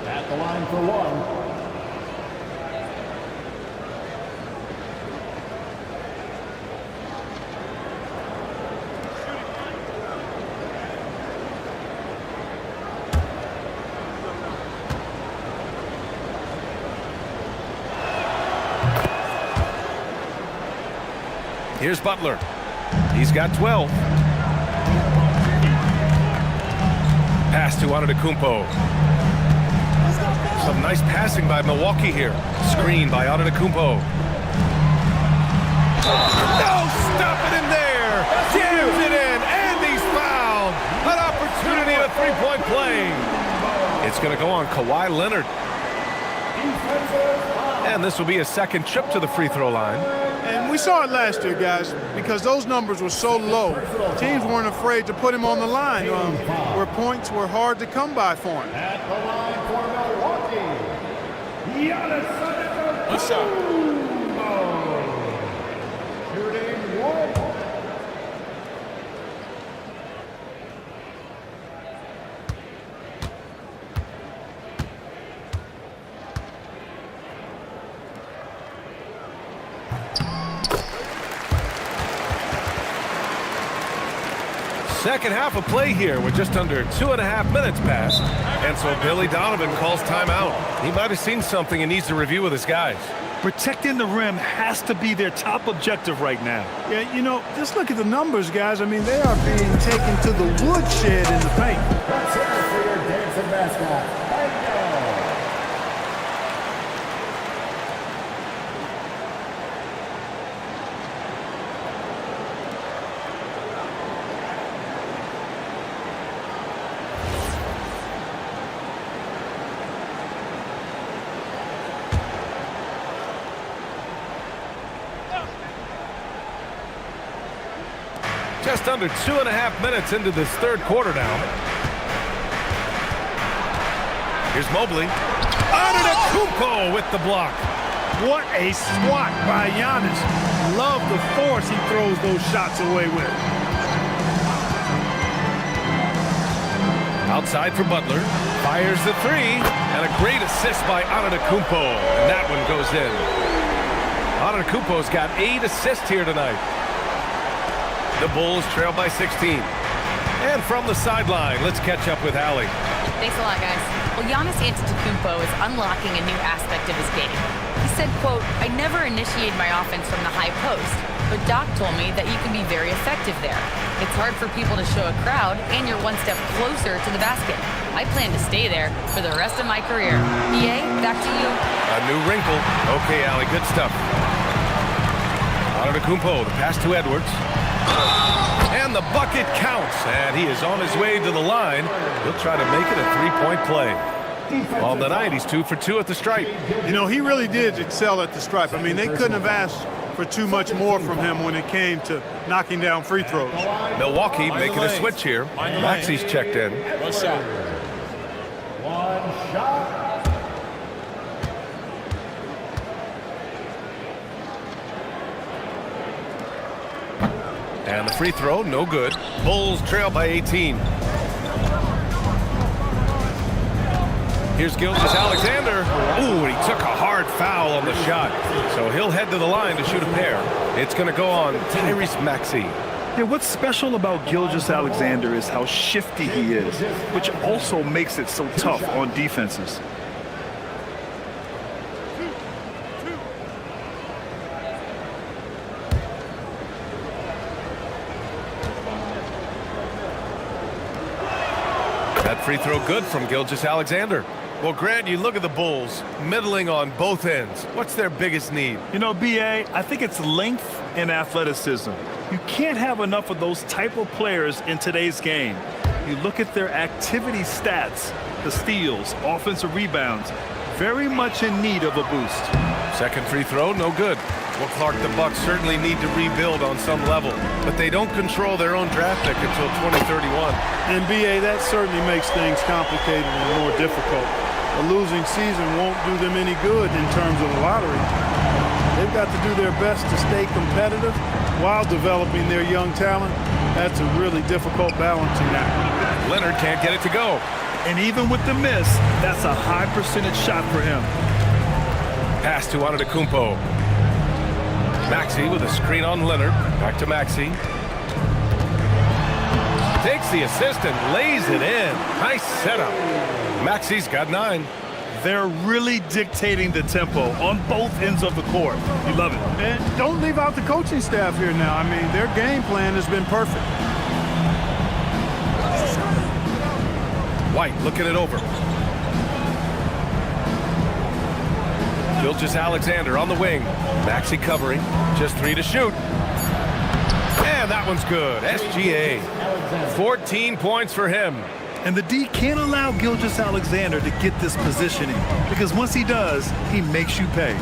D: At the line for one.
L: Here's Butler. He's got 12. Pass to Antetokounmpo. Some nice passing by Milwaukee here. Screen by Antetokounmpo. No, stop it in there. Jams it in, and he's fouled. An opportunity at a three-point play. It's going to go on Kawhi Leonard. And this will be a second trip to the free throw line.
K: And we saw it last year, guys, because those numbers were so low. Teams weren't afraid to put him on the line where points were hard to come by for him.
D: At the line for Milwaukee, Giannis Antetokounmpo. Shooting one.
L: Second half of play here with just under 2.5 minutes passed. And so Billy Donovan calls timeout. He might have seen something and needs to review with his guys.
J: Protecting the rim has to be their top objective right now.
K: Yeah, you know, just look at the numbers, guys. I mean, they are being taken to the woodshed in the paint.
D: Let's hear it for your dancing mascot.
L: Just under 2.5 minutes into this third quarter now. Here's Mobley. Antetokounmpo with the block.
K: What a swat by Giannis. Love the force he throws those shots away with.
L: Outside for Butler. Fires the three. And a great assist by Antetokounmpo. And that one goes in. Antetokounmpo's got 8 assists here tonight. The Bulls trail by 16. And from the sideline, let's catch up with Allie.
F: Thanks a lot, guys. Well, Giannis Antetokounmpo is unlocking a new aspect of his game. He said, quote, "I never initiate my offense from the high post, but Doc told me that you can be very effective there. It's hard for people to show a crowd, and you're one step closer to the basket. I plan to stay there for the rest of my career." EA, back to you.
L: A new wrinkle. Okay, Allie, good stuff. Antetokounmpo, the pass to Edwards. And the bucket counts, and he is on his way to the line. He'll try to make it a three-point play. On the night, he's 2 for 2 at the stripe.
K: You know, he really did excel at the stripe. I mean, they couldn't have asked for too much more from him when it came to knocking down free throws.
L: Milwaukee making a switch here. Maxi's checked in.
G: One shot.
D: One shot.
L: And the free throw, no good. Bulls trail by 18. Here's Gilgeous-Alexander. Ooh, he took a hard foul on the shot. So he'll head to the line to shoot a pair. It's going to go on Tyrese Maxey.
J: Yeah, what's special about Gilgeous-Alexander is how shifty he is, which also makes it so tough on defenses.
L: That free throw good from Gilgeous-Alexander. Well, Grant, you look at the Bulls, middling on both ends. What's their biggest need?
J: You know, B.A., I think it's length and athleticism. You can't have enough of those type of players in today's game. You look at their activity stats, the steals, offensive rebounds, very much in need of a boost.
L: Second free throw, no good. Well, Clark, the Bucks certainly need to rebuild on some level, but they don't control their own draft pick until 2031.
K: And, B.A., that certainly makes things complicated and more difficult. A losing season won't do them any good in terms of the lottery. They've got to do their best to stay competitive while developing their young talent. That's a really difficult balancing act.
L: Leonard can't get it to go.
J: And even with the miss, that's a high percentage shot for him.
L: Pass to Antetokounmpo. Maxey with a screen on Leonard. Back to Maxey. Takes the assist and lays it in. Nice setup. Maxey's got 9.
J: They're really dictating the tempo on both ends of the court. You love it.
K: And don't leave out the coaching staff here now. I mean, their game plan has been perfect.
L: White looking it over. Gilgeous-Alexander on the wing. Maxey covering. Just 3 to shoot. And that one's good. SGA. 14 points for him.
J: And the D can't allow Gilgeous-Alexander to get this positioning, because once he does, he makes you pay.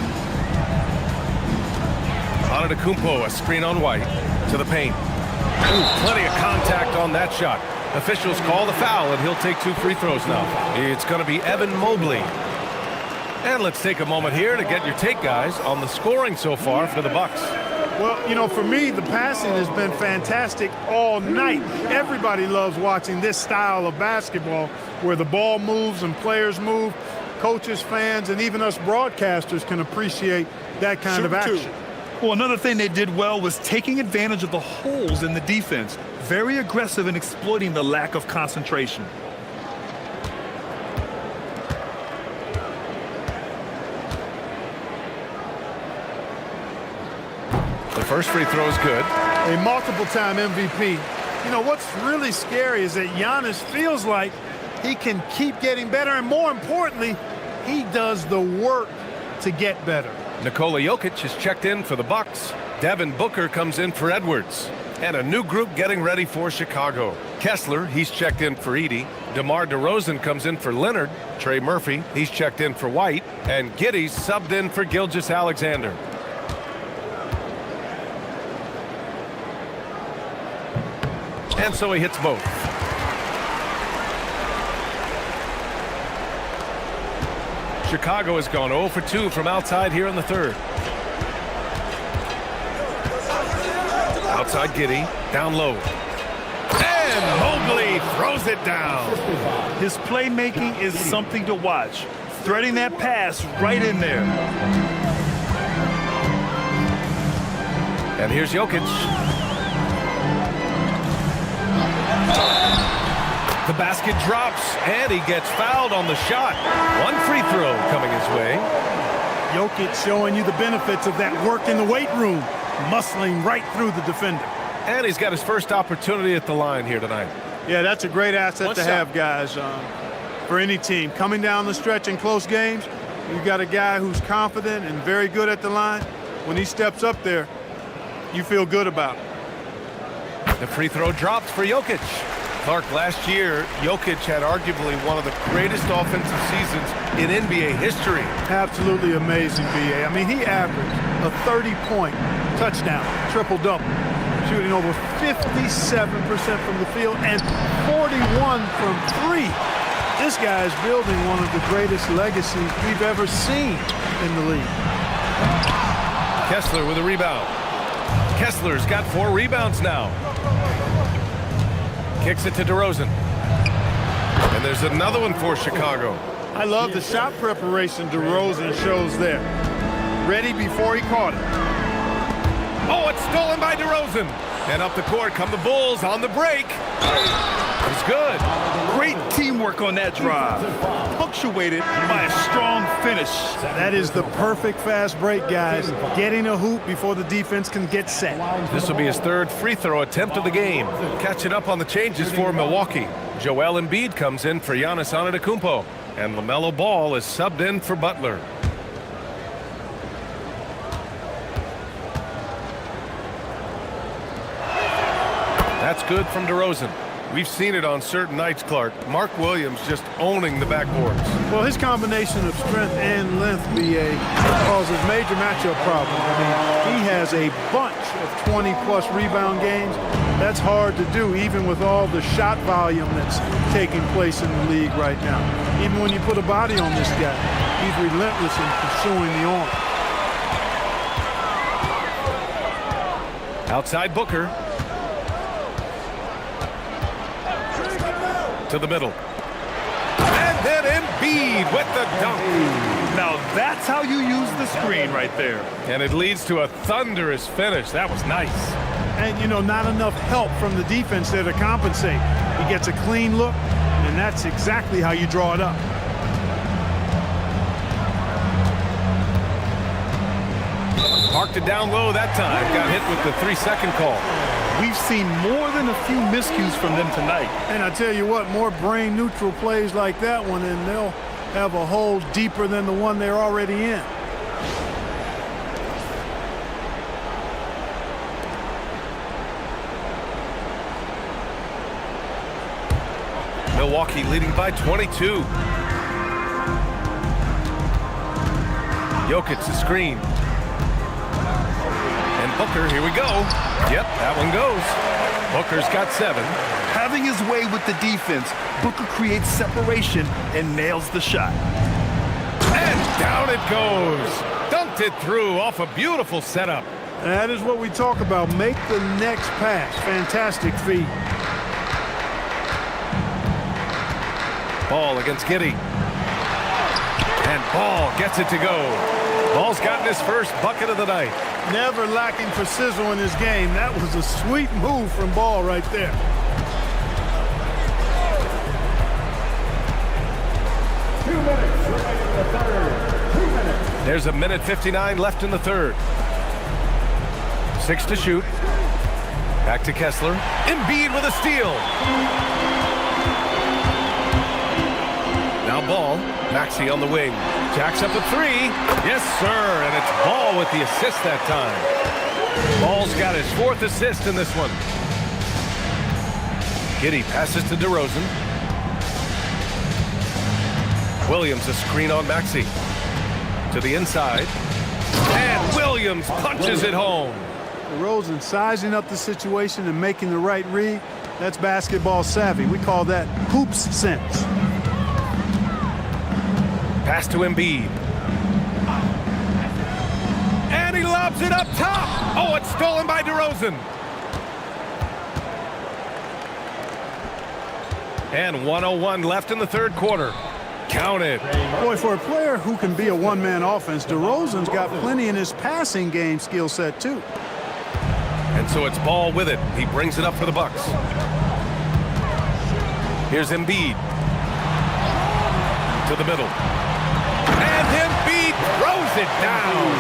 L: Antetokounmpo, a screen on White to the paint. Ooh, plenty of contact on that shot. Officials call the foul, and he'll take 2 free throws now. It's going to be Evan Mobley. And let's take a moment here to get your take, guys, on the scoring so far for the Bucks.
K: Well, you know, for me, the passing has been fantastic all night. Everybody loves watching this style of basketball where the ball moves and players move. Coaches, fans, and even us broadcasters can appreciate that kind of action.
J: Well, another thing they did well was taking advantage of the holes in the defense. Very aggressive in exploiting the lack of concentration.
L: The first free throw is good.
K: A multiple-time MVP. You know, what's really scary is that Giannis feels like he can keep getting better, and more importantly, he does the work to get better.
L: Nikola Jokic is checked in for the Bucks. Devin Booker comes in for Edwards. And a new group getting ready for Chicago. Kessler, he's checked in for Edey. DeMar DeRozan comes in for Leonard. Trey Murphy, he's checked in for White. And Giddey's subbed in for Gilgeous-Alexander. And so he hits both. Chicago has gone 0 for 2 from outside here in the third. Outside Giddey, down low. And Mobley throws it down.
J: His playmaking is something to watch. Threading that pass right in there.
L: And here's Jokic. The basket drops, and he gets fouled on the shot. 1 free throw coming his way.
K: Jokic showing you the benefits of that work in the weight room, muscling right through the defender.
L: And he's got his first opportunity at the line here tonight.
K: Yeah, that's a great asset to have, guys, for any team. Coming down the stretch in close games, you've got a guy who's confident and very good at the line. When he steps up there, you feel good about it.
L: The free throw dropped for Jokic. Clark, last year, Jokic had arguably one of the greatest offensive seasons in NBA history.
K: Absolutely amazing, B.A. I mean, he averaged a 30-point touchdown, triple-double, shooting over 57% from the field and 41 from three. This guy is building one of the greatest legacies we've ever seen in the league.
L: Kessler with a rebound. Kessler's got 4 rebounds now. Kicks it to DeRozan. And there's another one for Chicago.
K: I love the shot preparation DeRozan shows there. Ready before he caught it.
L: Oh, it's stolen by DeRozan. And up the court come the Bulls on the break. It's good.
J: Great teamwork on that drive, punctuated by a strong finish.
K: That is the perfect fast break, guys. Getting a hoop before the defense can get set.
L: This will be his 3rd free throw attempt of the game. Catching up on the changes for Milwaukee. Joel Embiid comes in for Giannis Antetokounmpo. And LaMelo Ball is subbed in for Butler. That's good from DeRozan. We've seen it on certain nights, Clark. Mark Williams just owning the backboards.
K: Well, his combination of strength and length, B.A., causes major matchup problems. I mean, he has a bunch of 20-plus rebound games. That's hard to do, even with all the shot volume that's taking place in the league right now. Even when you put a body on this guy, he's relentless in pursuing the arm.
L: Outside Booker. To the middle. And then Embiid with the dunk.
J: Now that's how you use the screen right there.
L: And it leads to a thunderous finish. That was nice.
K: And, you know, not enough help from the defense there to compensate. He gets a clean look, and that's exactly how you draw it up.
L: Parked it down low that time. Got hit with the 3-second call.
J: We've seen more than a few miscues from them tonight.
K: And I tell you what, more brain-neutral plays like that one, and they'll have a hole deeper than the one they're already in.
L: Milwaukee leading by 22. Jokic the screen. And Booker, here we go. Yep, that one goes. Booker's got 7.
J: Having his way with the defense, Booker creates separation and nails the shot.
L: And down it goes. Dunked it through off a beautiful setup.
K: That is what we talk about. Make the next pass. Fantastic feat.
L: Ball against Giddey. And Ball gets it to go. Ball's gotten his first bucket of the night.
K: Never lacking for sizzle in his game. That was a sweet move from Ball right there.
L: There's a minute 59 left in the third. 6 to shoot. Back to Kessler. Embiid with a steal. Now Ball. Maxey on the wing. Jacks up a 3. Yes, sir. And it's Ball with the assist that time. Ball's got his 4th assist in this one. Giddey passes to DeRozan. Williams a screen on Maxey. To the inside. And Williams punches it home.
K: DeRozan sizing up the situation and making the right read. That's basketball savvy. We call that hoops sense.
L: Pass to Embiid. And he lobs it up top. Oh, it's stolen by DeRozan. And 1:01 left in the third quarter. Count it.
K: Boy, for a player who can be a one-man offense, DeRozan's got plenty in his passing game skill set, too.
L: And so it's Ball with it. He brings it up for the Bucks. Here's Embiid. To the middle. And Embiid throws it down.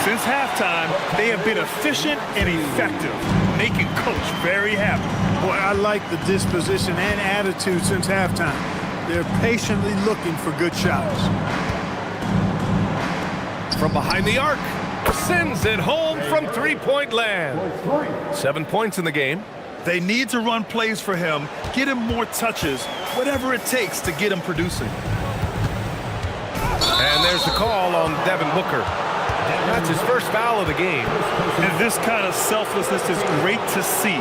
J: Since halftime, they have been efficient and effective, making Coach very happy.
K: Boy, I like the disposition and attitude since halftime. They're patiently looking for good shots.
L: From behind the arc, sends it home from three-point land. 7 points in the game.
J: They need to run plays for him, get him more touches, whatever it takes to get him producing.
L: And there's the call on Devin Booker. That's his first foul of the game.
J: And this kind of selflessness is great to see.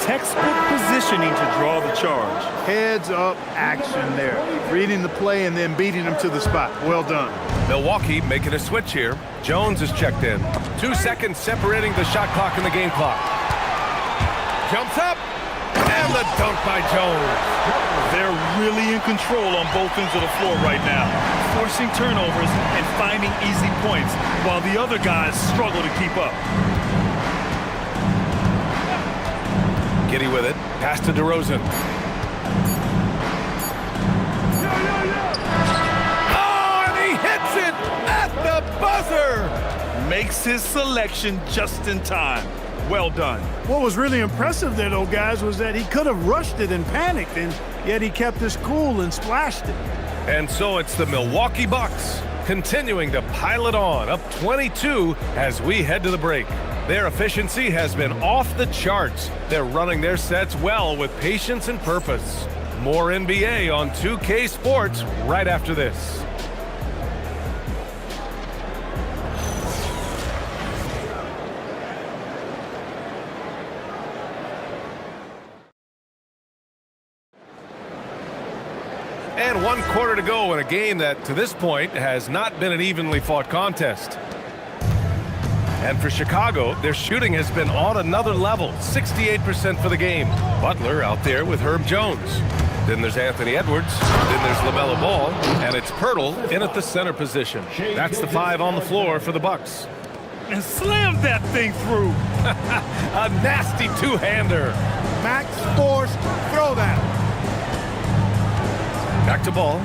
J: Textbook positioning to draw the charge.
K: Heads up action there. Reading the play and then beating him to the spot. Well done.
L: Milwaukee making a switch here. Jones is checked in. 2 seconds separating the shot clock and the game clock. Jumps up, and the dunk by Jones.
J: They're really in control on both ends of the floor right now, forcing turnovers and finding easy points while the other guys struggle to keep up.
L: Giddy with it. Pass to DeRozan. Oh, and he hits it at the buzzer.
J: Makes his selection just in time. Well done.
K: What was really impressive there, though, guys, was that he could have rushed it and panicked, and yet he kept his cool and splashed it.
L: And so it's the Milwaukee Bucks continuing to pile it on, up 22 as we head to the break. Their efficiency has been off the charts. They're running their sets well with patience and purpose. More NBA on 2K Sports right after this. And 1 quarter to go in a game that, to this point, has not been an evenly fought contest. And for Chicago, their shooting has been on another level, 68% for the game. Butler out there with Herb Jones. Then there's Anthony Edwards. Then there's LaMelo Ball. And it's Pirtle in at the center position. That's the 5 on the floor for the Bucks.
J: And slammed that thing through.
L: A nasty two-hander.
K: Max forced throwdown.
L: Back to Ball.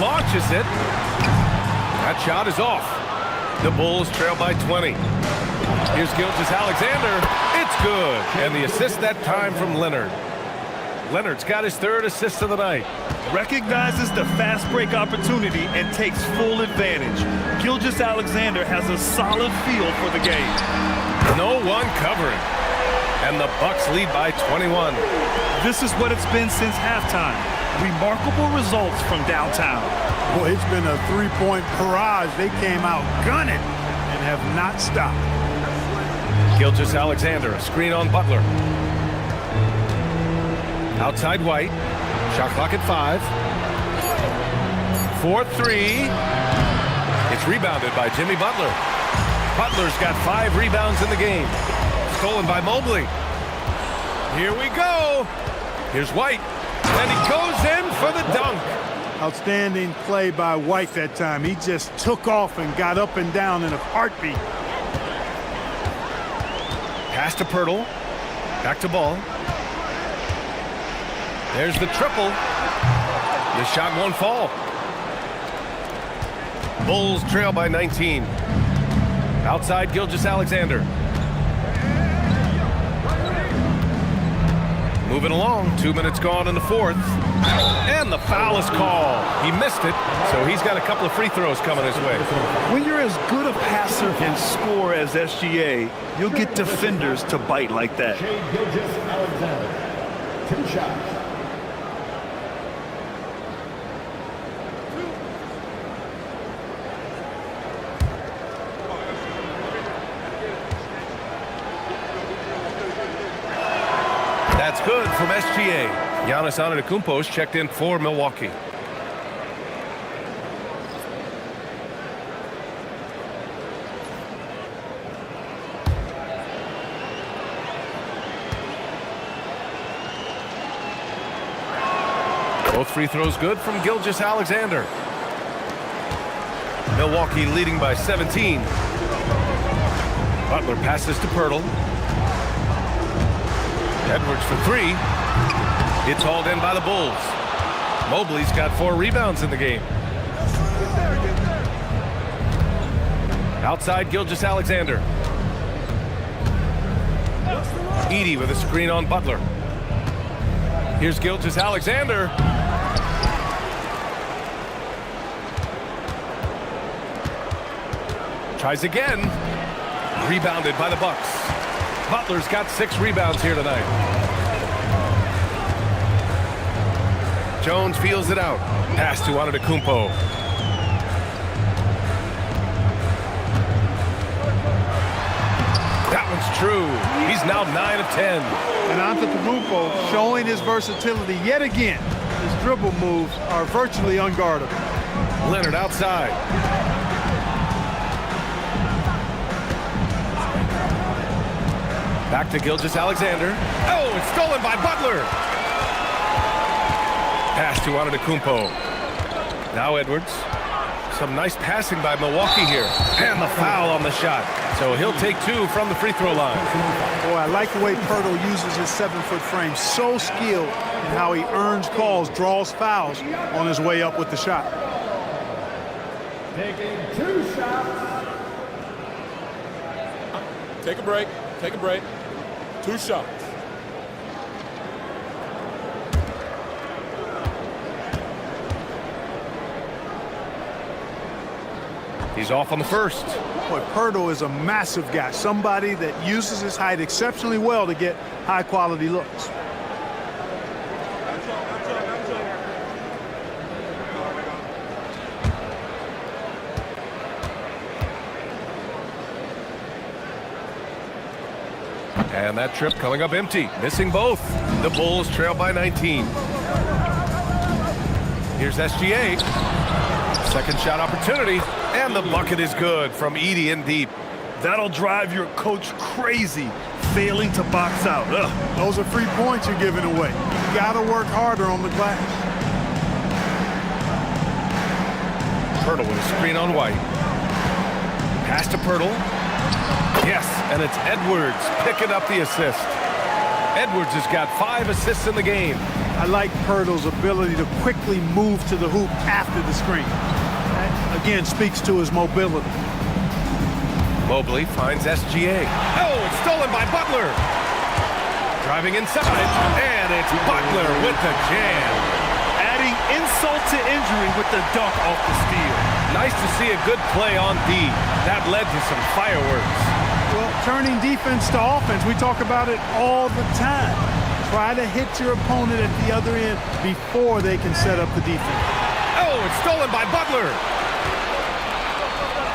L: Launches it. That shot is off. The Bulls trail by 20. Here's Gilgeous-Alexander. It's good. And the assist that time from Leonard. Leonard's got his 3rd assist of the night.
J: Recognizes the fast break opportunity and takes full advantage. Gilgeous-Alexander has a solid feel for the game.
L: No one covering. And the Bucks lead by 21.
J: This is what it's been since halftime. Remarkable results from downtown.
K: Boy, it's been a 3-point barrage. They came out gunning and have not stopped.
L: Gilgeous-Alexander, a screen on Butler. Outside White. Shot clock at 5. 4-3. It's rebounded by Jimmy Butler. Butler's got 5 rebounds in the game. Stolen by Mobley. Here we go. Here's White. And he goes in for the dunk.
K: Outstanding play by White that time. He just took off and got up and down in a heartbeat.
L: Pass to Pirtle. Back to Ball. There's the triple. The shot won't fall. Bulls trail by 19. Outside Gilgeous-Alexander. Moving along, 2 minutes gone in the 4th. And the foul is called. He missed it, so he's got a couple of free throws coming his way.
J: When you're as good a passer and scorer as SGA, you'll get defenders to bite like that.
D: Gilgeous-Alexander, 2 shots.
L: That's good from SGA. Giannis Antetokounmpo's checked in for Milwaukee. Both free throws good from Gilgeous-Alexander. Milwaukee leading by 17. Butler passes to Pirtle. Edwards for 3. It's hauled in by the Bulls. Mobley's got 4 rebounds in the game. Outside Gilgeous-Alexander. Edey with a screen on Butler. Here's Gilgeous-Alexander. Tries again. Rebounded by the Bucks. Butler's got 6 rebounds here tonight. Jones feels it out. Pass to Antetokounmpo. That one's true. He's now 9 of 10.
K: And Antetokounmpo showing his versatility yet again. His dribble moves are virtually unguardable.
L: Leonard outside. Back to Gilgeous-Alexander. Oh, it's stolen by Butler. Pass to Antetokounmpo. Now Edwards. Some nice passing by Milwaukee here. And the foul on the shot. So he'll take 2 from the free throw line.
K: Boy, I like the way Pirtle uses his 7-foot frame. So skilled in how he earns calls, draws fouls on his way up with the shot.
D: Taking 2 shots.
G: Take a break. Take a break. 2 shots.
L: He's off on the first.
K: Boy, Pirtle is a massive guy. Somebody that uses his height exceptionally well to get high-quality looks.
L: And that trip coming up empty. Missing both. The Bulls trail by 19. Here's SGA. Second shot opportunity. And the bucket is good from Edey in deep.
J: That'll drive your coach crazy, failing to box out. Ugh.
K: Those are free points you're giving away. You got to work harder on the glass.
L: Pirtle with a screen on White. Pass to Pirtle. Yes, and it's Edwards picking up the assist. Edwards has got 5 assists in the game.
K: I like Pirtle's ability to quickly move to the hoop after the screen. That, again, speaks to his mobility.
L: Mobley finds SGA. Oh, it's stolen by Butler. Driving inside, and it's Butler with the jam.
J: Adding insult to injury with the dunk off the steal.
L: Nice to see a good play on D. That led to some fireworks.
K: Well, turning defense to offense, we talk about it all the time. Try to hit your opponent at the other end before they can set up the defense.
L: Oh, it's stolen by Butler.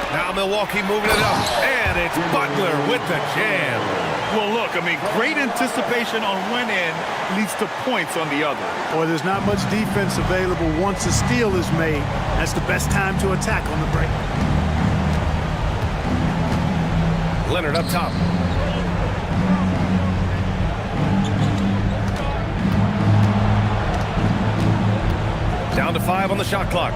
L: Now Milwaukee moving it up, and it's Butler with the jam.
J: Well, look, I mean, great anticipation on one end leads to points on the other.
K: Boy, there's not much defense available once a steal is made. That's the best time to attack on the break.
L: Leonard up top. Down to 5 on the shot clock.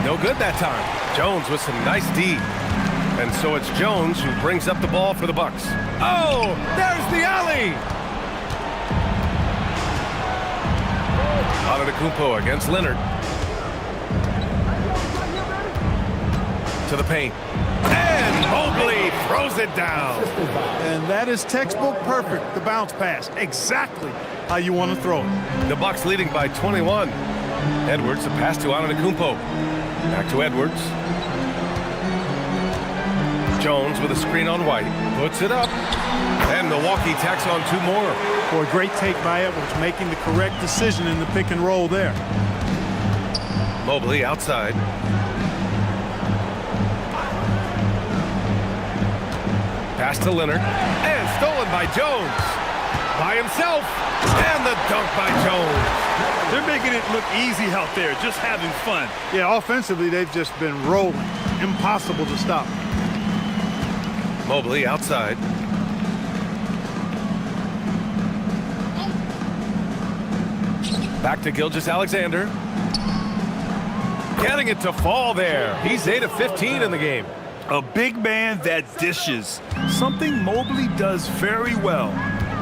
L: No good that time. Jones with some nice D. And so it's Jones who brings up the ball for the Bucks. Oh, there's the alley! Antetokounmpo against Leonard. To the paint. And Mobley throws it down.
K: And that is textbook perfect, the bounce pass. Exactly how you want to throw it.
L: The Bucks leading by 21. Edwards, a pass to Antetokounmpo. Back to Edwards. Jones with a screen on White. Puts it up. And Milwaukee tacks on 2 more.
K: Boy, great take by Edwards, making the correct decision in the pick and roll there.
L: Mobley outside. Pass to Leonard. And stolen by Jones. By himself. And the dunk by Jones.
J: They're making it look easy out there, just having fun.
K: Yeah, offensively, they've just been rolling. Impossible to stop.
L: Mobley outside. Back to Gilgeous-Alexander. Getting it to fall there. He's 8 of 15 in the game.
J: A big man that dishes, something Mobley does very well.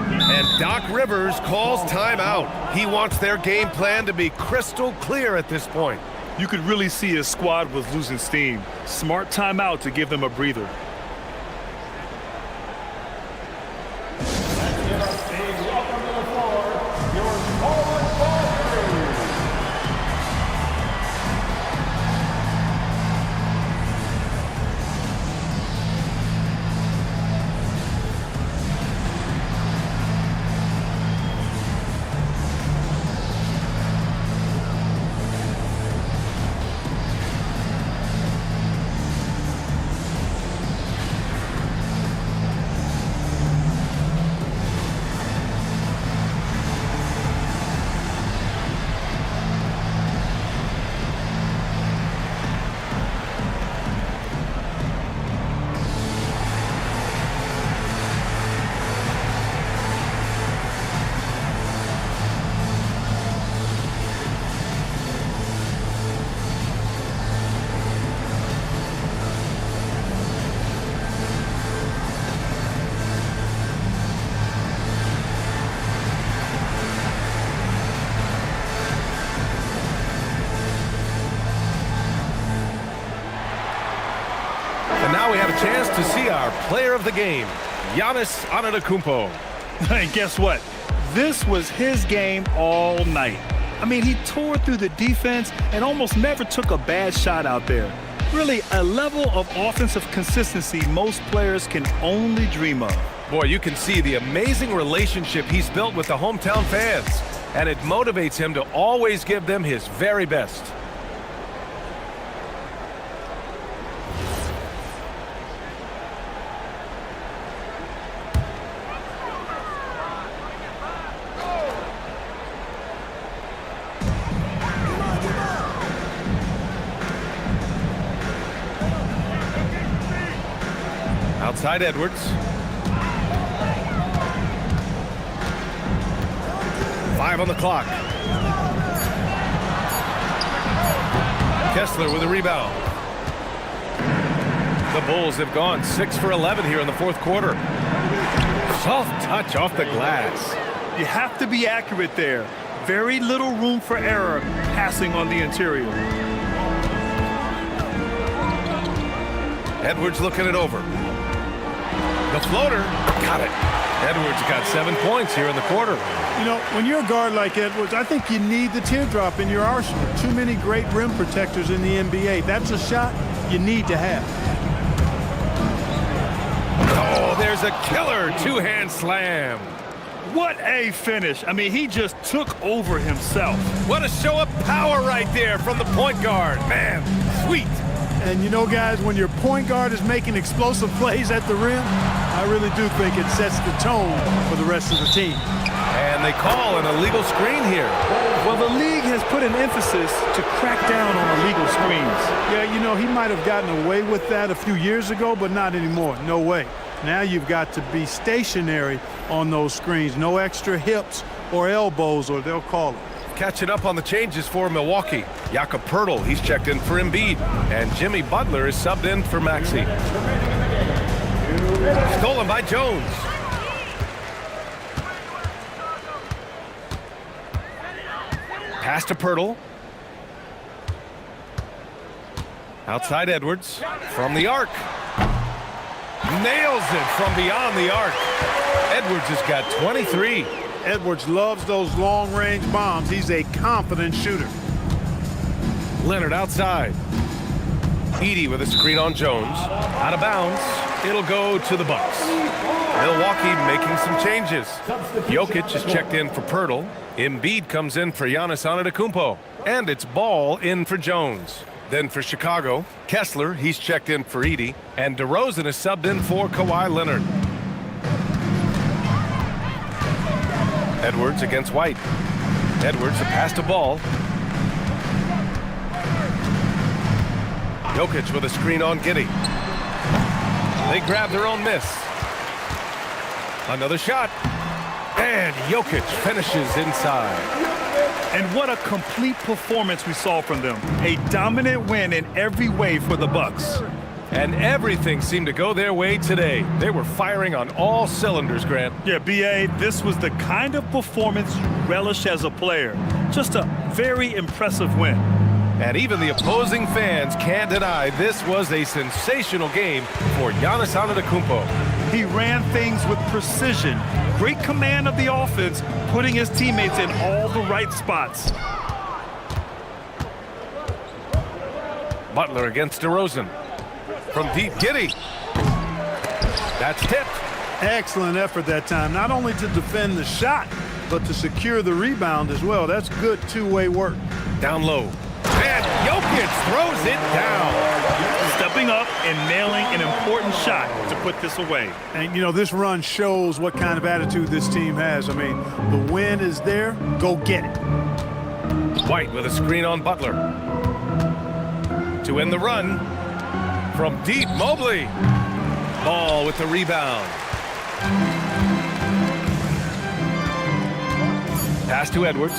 L: And Doc Rivers calls timeout. He wants their game plan to be crystal clear at this point.
J: You could really see his squad was losing steam. Smart timeout to give them a breather.
L: we have a chance to see our player of the game, Giannis Antetokounmpo.
J: And guess what? This was his game all night. I mean, he tore through the defense and almost never took a bad shot out there. Really, a level of offensive consistency most players can only dream of.
L: Boy, you can see the amazing relationship he's built with the hometown fans, and it motivates him to always give them his very best. Outside Edwards. 5 on the clock. Kessler with a rebound. The Bulls have gone 6 for 11 here in the fourth quarter. Soft touch off the glass.
J: You have to be accurate there. Very little room for error passing on the interior.
L: Edwards looking it over. The floater, got it. Edwards got 7 points here in the quarter.
K: You know, when you're a guard like Edwards, I think you need the teardrop in your arsenal. Too many great rim protectors in the NBA. That's a shot you need to have.
L: Oh, there's a killer two-hand slam.
J: What a finish. I mean, he just took over himself.
L: What a show of power right there from the point guard. Man, sweet.
K: And you know, guys, when your point guard is making explosive plays at the rim, I really do think it sets the tone for the rest of the team.
L: And they call an illegal screen here.
J: Well, the league has put an emphasis to crack down on illegal screens.
K: Yeah, you know, he might have gotten away with that a few years ago, but not anymore. No way. Now you've got to be stationary on those screens. No extra hips or elbows, or they'll call it.
L: Catching up on the changes for Milwaukee. Jakob Poeltl, he's checked in for Embiid. And Jimmy Butler is subbed in for Maxey. Stolen by Jones. Pass to Poeltl. Outside Edwards. From the arc. Nails it from beyond the arc. Edwards has got 23.
K: Edwards loves those long-range bombs. He's a confident shooter.
L: Leonard outside. Edey with a screen on Jones. Out of bounds. It'll go to the Bucks. Milwaukee making some changes. Jokic is checked in for Poeltl. Embiid comes in for Giannis Antetokounmpo. And it's Ball in for Jones. Then for Chicago, Kessler, he's checked in for Edey. And DeRozan is subbed in for Kawhi Leonard. Edwards against White. Edwards a pass to Ball. Jokic with a screen on Giddey. They grab their own miss. Another shot. And Jokic finishes inside.
J: And what a complete performance we saw from them. A dominant win in every way for the Bucks.
L: And everything seemed to go their way today. They were firing on all cylinders, Grant.
J: Yeah, B.A., this was the kind of performance you relish as a player. Just a very impressive win.
L: And even the opposing fans can't deny this was a sensational game for Giannis Antetokounmpo.
J: He ran things with precision. Great command of the offense, putting his teammates in all the right spots.
L: Butler against DeRozan. From deep, Giddey. That's tipped.
K: Excellent effort that time, not only to defend the shot, but to secure the rebound as well. That's good two-way work.
L: Down low. And Jokic throws it down.
J: Stepping up and nailing an important shot to put this away.
K: And, you know, this run shows what kind of attitude this team has. I mean, the win is there. Go get it.
L: White with a screen on Butler. To end the run. From deep, Mobley. Ball with the rebound. Pass to Edwards.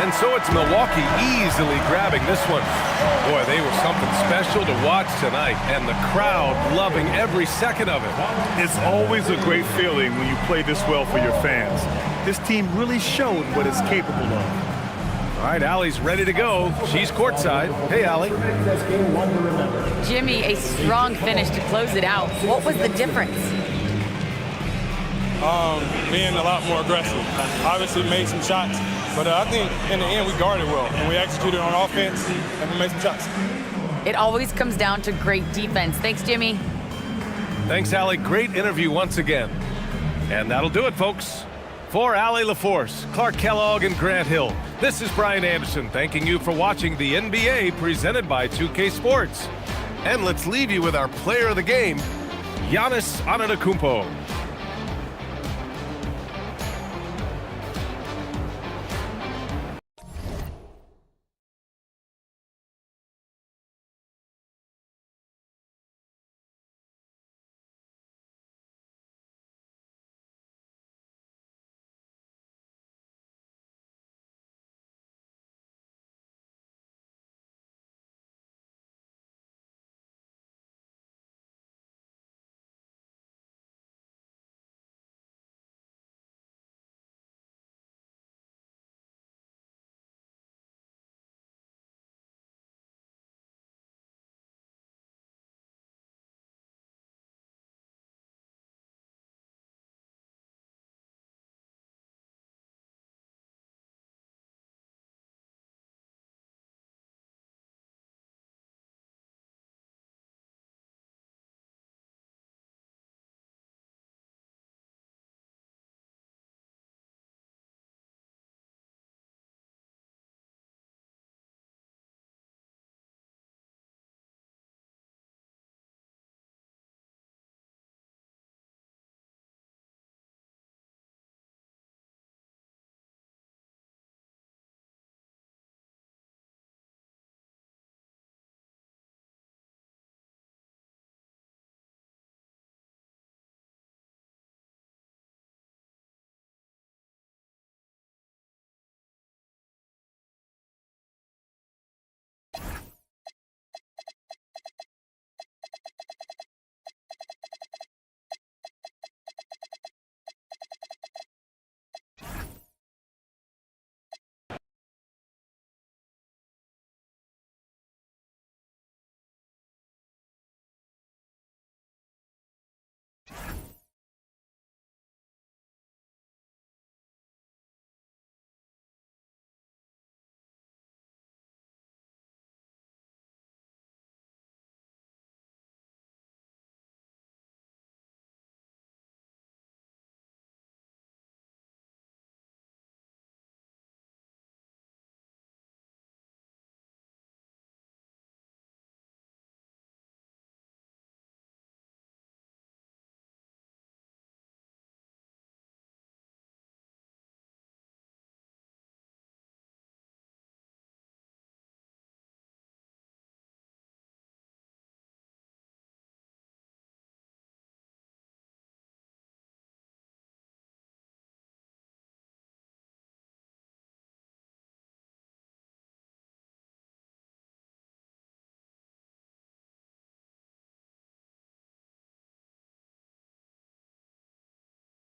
L: And so it's Milwaukee easily grabbing this one. Boy, they were something special to watch tonight, and the crowd loving every second of it.
J: It's always a great feeling when you play this well for your fans. This team really showed what it's capable of.
L: All right, Allie's ready to go. She's courtside. Hey, Allie.
F: Jimmy, a strong finish to close it out. What was the difference?
N: Being a lot more aggressive. Obviously made some shots, but I think in the end we guarded well and we executed on offense and we made some shots.
F: It always comes down to great defense. Thanks, Jimmy.
L: Thanks, Allie. Great interview once again. And that'll do it, folks. For Allie LaForce, Clark Kellogg, and Grant Hill, this is Brian Anderson thanking you for watching the NBA presented by 2K Sports. And let's leave you with our player of the game, Giannis Antetokounmpo.